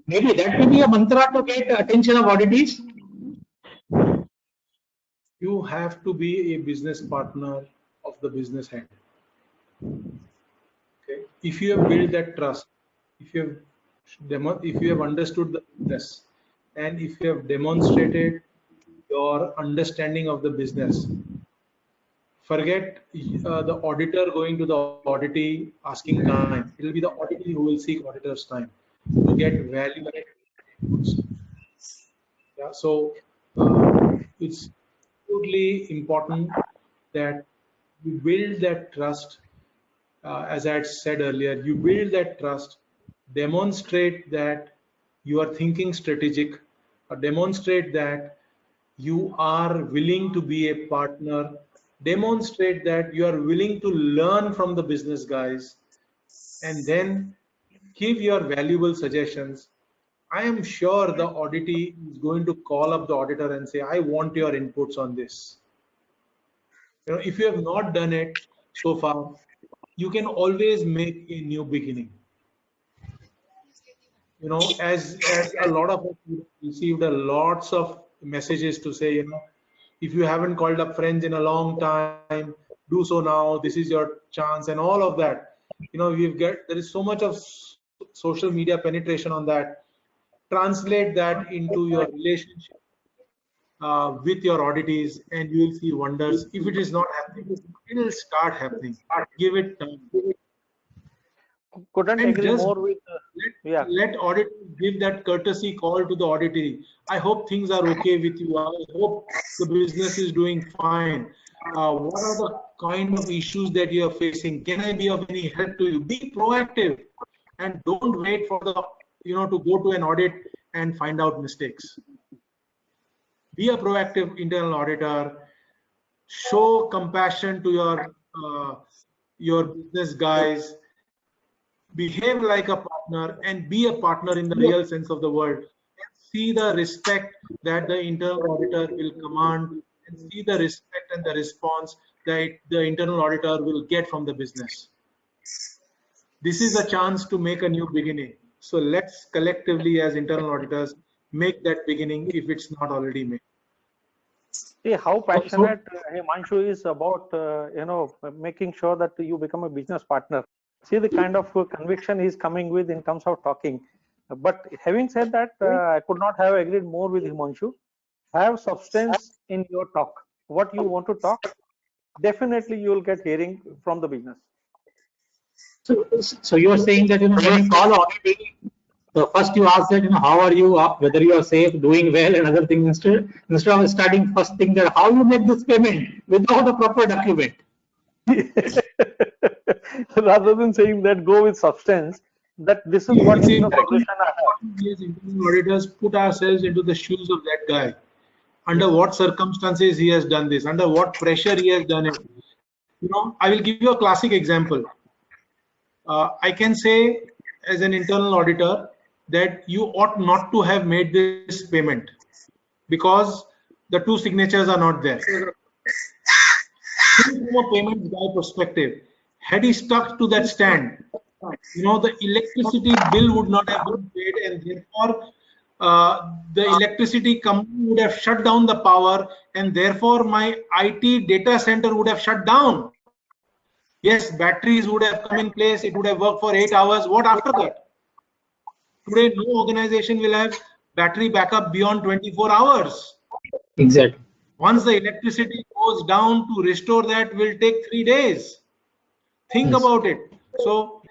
Maybe that may be a mantra to get attention of auditors. You have to be a business partner of the business head. Okay. If you have built that trust, if you have understood the business, and if you have demonstrated your understanding of the business, forget the auditor going to the auditee asking time. It will be the auditee who will seek auditor's time to get value inputs. Yeah, so it's absolutely important that you build that trust. As I had said earlier, you build that trust, demonstrate that you are thinking strategic, or demonstrate that you are willing to be a partner, demonstrate that you are willing to learn from the business guys, and then give your valuable suggestions. I am sure the auditee is going to call up the auditor and say, I want your inputs on this. If you have not done it so far, you can always make a new beginning. As a lot of us received lots of messages to say, if you haven't called up friends in a long time, do so now. This is your chance, and all of that. There is so much of social media penetration on that. Translate that into your relationship with your auditees, and you will see wonders. If it is not happening, it will start happening. Give it time. Couldn't And agree just more with. let auditors give that courtesy call to the auditee. I hope things are okay with you. I hope the business is doing fine. What are the kind of issues that you are facing? Can I be of any help to you? Be proactive, and don't wait for the to go to an audit and find out mistakes. Be a proactive internal auditor. Show compassion to your business guys. Behave like a partner and be a partner in the real sense of the word. See the respect that the internal auditor will command, and see the respect and the response that the internal auditor will get from the business. This is a chance to make a new beginning. So let's collectively, as internal auditors, make that beginning if it's not already made. See how passionate Himanshu is about making sure that you become a business partner. See the kind of conviction he's coming with in terms of talking. But having said that, I could not have agreed more with Himanshu. Have substance in your talk. What you want to talk, definitely you will get hearing from the business. So you're saying that when you call auditee, So first you ask that, how are you, whether you are safe, doing well, and other things. Instead of starting first thing that how you make this payment without a proper document. Rather than saying that, go with substance, that this is what is the solution I have. We as internal auditors put ourselves into the shoes of that guy. Under what circumstances he has done this, under what pressure he has done it. I will give you a classic example. I can say as an internal auditor that you ought not to have made this payment because the two signatures are not there. From a payment guy perspective, had he stuck to that stand, the electricity bill would not have been paid, and therefore the electricity company would have shut down the power, and therefore my IT data center would have shut down. Yes, batteries would have come in place, it would have worked for 8 hours. What after that? Today, no organization will have battery backup beyond 24 hours. Exactly. Once the electricity goes down, to restore that will take 3 days. Think about it. So,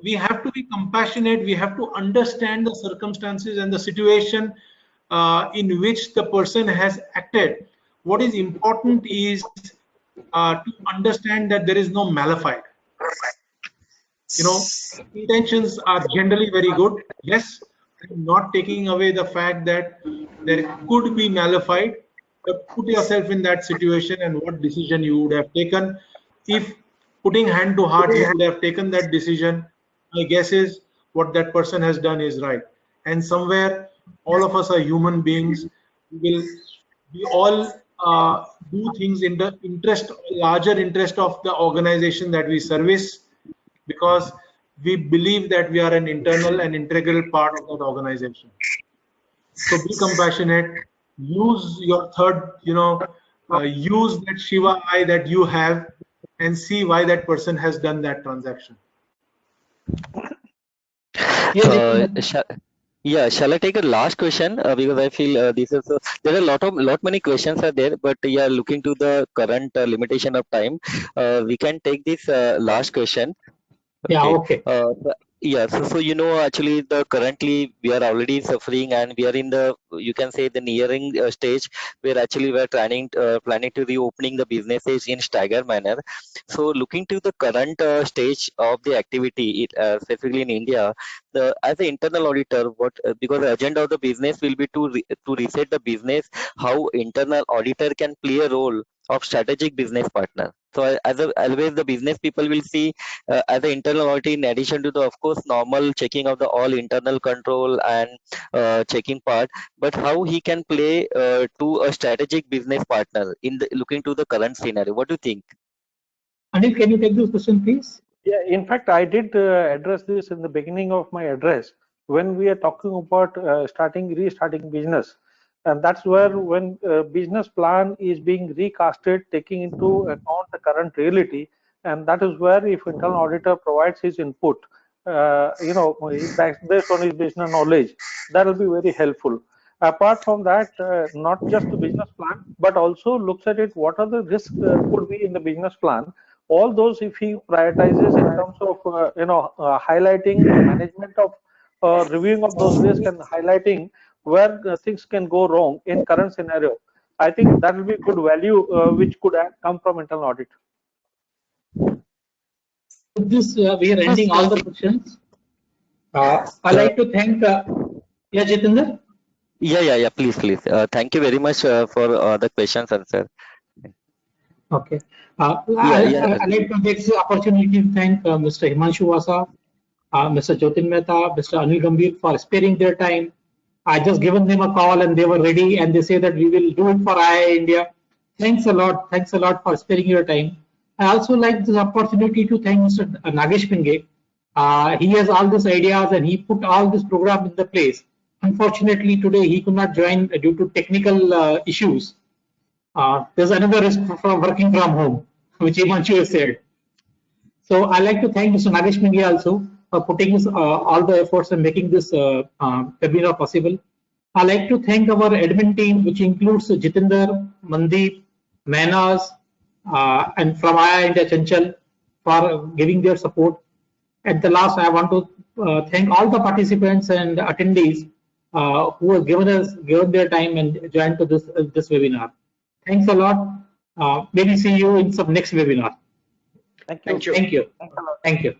we have to be compassionate. We have to understand the circumstances and the situation in which the person has acted. What is important is to understand that there is no malified. Intentions are generally very good. Yes, I'm not taking away the fact that there could be malified, but put yourself in that situation and what decision you would have taken. If putting hand to heart, you would have taken that decision, my guess is what that person has done is right. And somewhere, all of us are human beings. We all do things in the larger interest of the organization that we service, because we believe that we are an internal and integral part of that organization. So be compassionate, use your third, use that Shiva eye that you have and see why that person has done that transaction. Shall I take a last question? Because I feel this is there are many questions are there, but looking to the current limitation of time, we can take this last question. Yeah, okay. So actually currently we are already suffering, and we are in the, you can say, the nearing stage where actually we are planning to reopening the businesses in staggered manner. So looking to the current stage of the activity, specifically in India, as an internal auditor, because the agenda of the business will be to reset the business, how internal auditor can play a role of strategic business partner. So always the business people will see as an internal audit, in addition to the, of course, normal checking of the all internal control and checking part, but how he can play to a strategic business partner in the looking to the current scenario. What do you think? Anil, can you take this question, please? Yeah, in fact, I did address this in the beginning of my address when we are talking about restarting business. And that's where when business plan is being recasted, taking into account the current reality, and that is where if internal auditor provides his input, based on his business knowledge, that will be very helpful. Apart from that, not just the business plan, but also looks at it, what are the risks could be in the business plan. All those, if he prioritizes in terms of highlighting the management of reviewing of those risks and highlighting where things can go wrong in current scenario, I think that will be good value which could come from internal audit. With this, we are ending all the questions. I'd like to thank Jitendra. Yeah. Please. Thank you very much for the questions answered. Okay. I'd like to take this opportunity to thank Mr. Himanshu Vasa, Mr. Jotin Mehta, Mr. Anil Gambhir for sparing their time. I just given them a call and they were ready, and they say that we will do it for IIA India. Thanks a lot. Thanks a lot for sparing your time. I also like this opportunity to thank Mr. Nagesh Pinge. He has all these ideas and he put all this program in the place. Unfortunately, today he could not join due to technical issues. There's another risk from working from home, which Himanshu has said. So I'd like to thank Mr. Nagesh Pinge also for putting all the efforts and making this webinar possible. I'd like to thank our admin team, which includes Jitendra, Mandeep, Menas, and from IIA India Chanchal for giving their support. At the last, I want to thank all the participants and attendees who have given their time and joined to this webinar. Thanks a lot. Maybe see you in some next webinar. Thank you. Thank you. Thank you. Thanks a lot. Thank you.